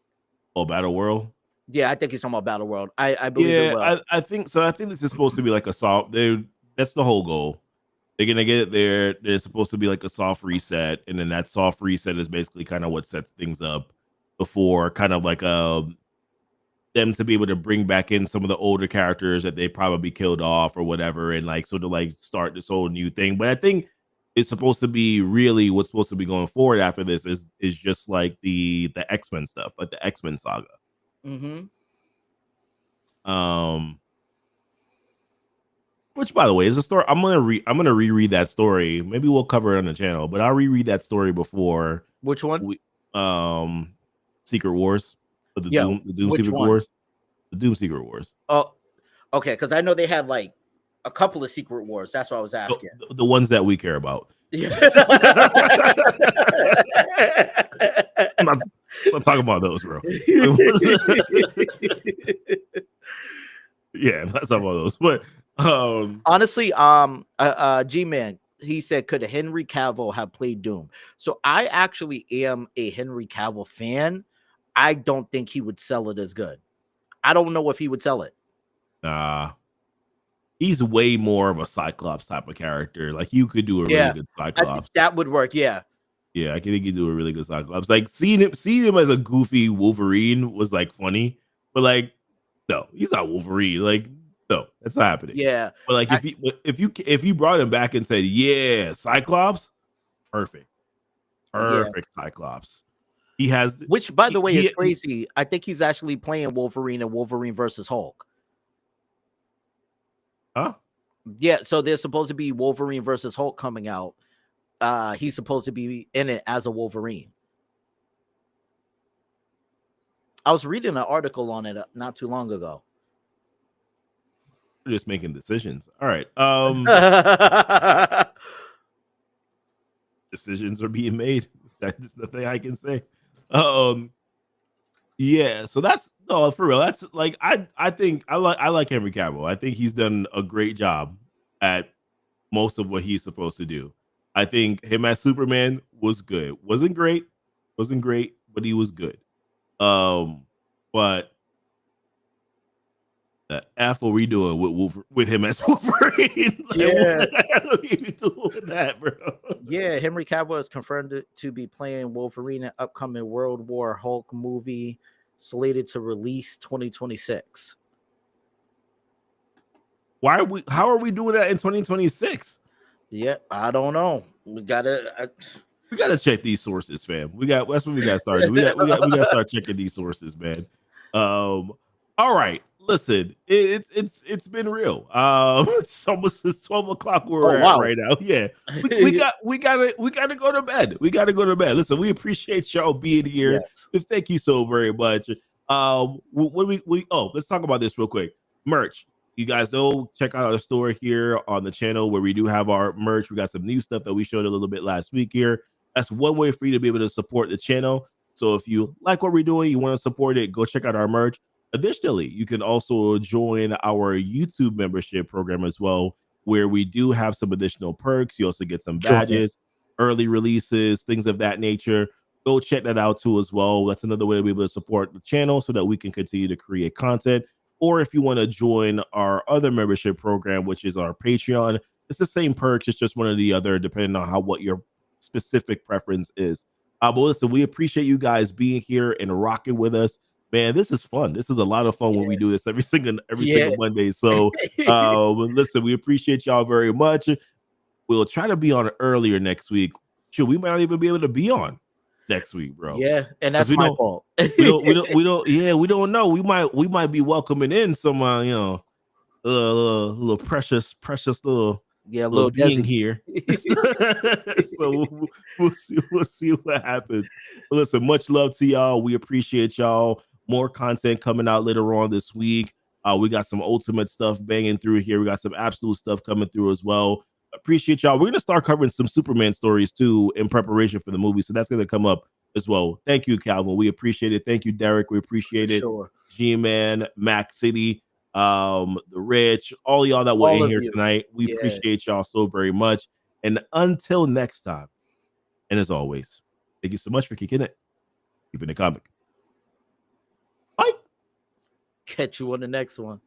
Oh, Battle World? Yeah, I think he's talking about Battle World. I believe it will. I think so. I think this is supposed to be like a soft. That's the whole goal. They're gonna get it there. There's supposed to be like a soft reset, and then that soft reset is basically kind of what sets things up before kind of like them to be able to bring back in some of the older characters that they probably killed off or whatever, and like sort of like start this whole new thing. But I think it's supposed to be really what's supposed to be going forward after this is just like the X-Men stuff, like the X-Men saga. Which, by the way, is a story I'm gonna reread that story. Maybe we'll cover it on the channel, but I'll reread that story before. Which one? Secret Wars. The Doom Secret Wars. The Doom Secret Wars. Oh, okay. Because I know they had like a couple of Secret Wars. That's what I was asking. The ones that we care about. Yeah. I'm not talking about those, bro. Yeah, I'm not talking about those. But honestly, G-Man, he said, could Henry Cavill have played Doom? So I actually am a Henry Cavill fan. I don't think he would sell it as good. I don't know if he would sell it. Nah. He's way more of a Cyclops type of character. Like you could do a really good Cyclops. That would work, yeah. Yeah, I think you do a really good Cyclops. Like seeing him as a goofy Wolverine was like funny, but like, no, he's not Wolverine. Like, no, that's not happening. Yeah. But like if you brought him back and said, yeah, Cyclops, perfect. Cyclops. He has, which by the way is crazy. I think he's actually playing Wolverine and Wolverine versus Hulk. Huh? Yeah, so there's supposed to be Wolverine versus Hulk coming out. He's supposed to be in it as a Wolverine. I was reading an article on it not too long ago. We're just making decisions. All right. Decisions are being made. That's nothing I can say. Yeah, so that's no for real. That's like I think I like Henry Cavill. I think he's done a great job at most of what he's supposed to do. I think him as Superman was good. Wasn't great, but he was good. But the F what we doing with him as Wolverine? Like, Yeah. what are we doing with that, bro? Yeah, Henry Cavill is confirmed to be playing Wolverine in upcoming World War Hulk movie slated to release 2026. How are we doing that in 2026? Yeah, I don't know. We gotta check these sources, fam. That's what we got started. We got to start checking these sources, man. All right. Listen, it's been real. It's almost 12 o'clock where we're at right now. Yeah. We gotta go to bed. We gotta go to bed. Listen, we appreciate y'all being here. Yes. Thank you so very much. Let's talk about this real quick. Merch. You guys know, check out our store here on the channel where we do have our merch. We got some new stuff that we showed a little bit last week here. That's one way for you to be able to support the channel. So if you like what we're doing, you want to support it, go check out our merch. Additionally, you can also join our YouTube membership program as well, where we do have some additional perks. You also get some badges, early releases, things of that nature. Go check that out too as well. That's another way to be able to support the channel so that we can continue to create content. Or if you want to join our other membership program, which is our Patreon, it's the same perks. It's just one or the other, depending on what your specific preference is. But listen, we appreciate you guys being here and rocking with us. Man, this is fun. This is a lot of fun when we do this every single Monday. So listen, we appreciate y'all very much. We'll try to be on earlier next week. Sure, we might not even be able to be on next week, bro. Yeah, and that's my fault. we don't know. We might be welcoming in some little precious little little being Dezzy here. So we'll see what happens. But listen, much love to y'all. We appreciate y'all. More content coming out later on this week. We got some ultimate stuff banging through here. We got some absolute stuff coming through as well. Appreciate y'all. We're gonna start covering some Superman stories too in preparation for the movie, so that's gonna come up as well. Thank you, Calvin. We appreciate it. Thank you, Derek. We appreciate it. Sure. G-Man, Mac City, the Rich, all y'all that were in here tonight. We appreciate y'all so very much. And until next time, and as always, thank you so much for kicking it. Keeping it comic. Bye. Catch you on the next one.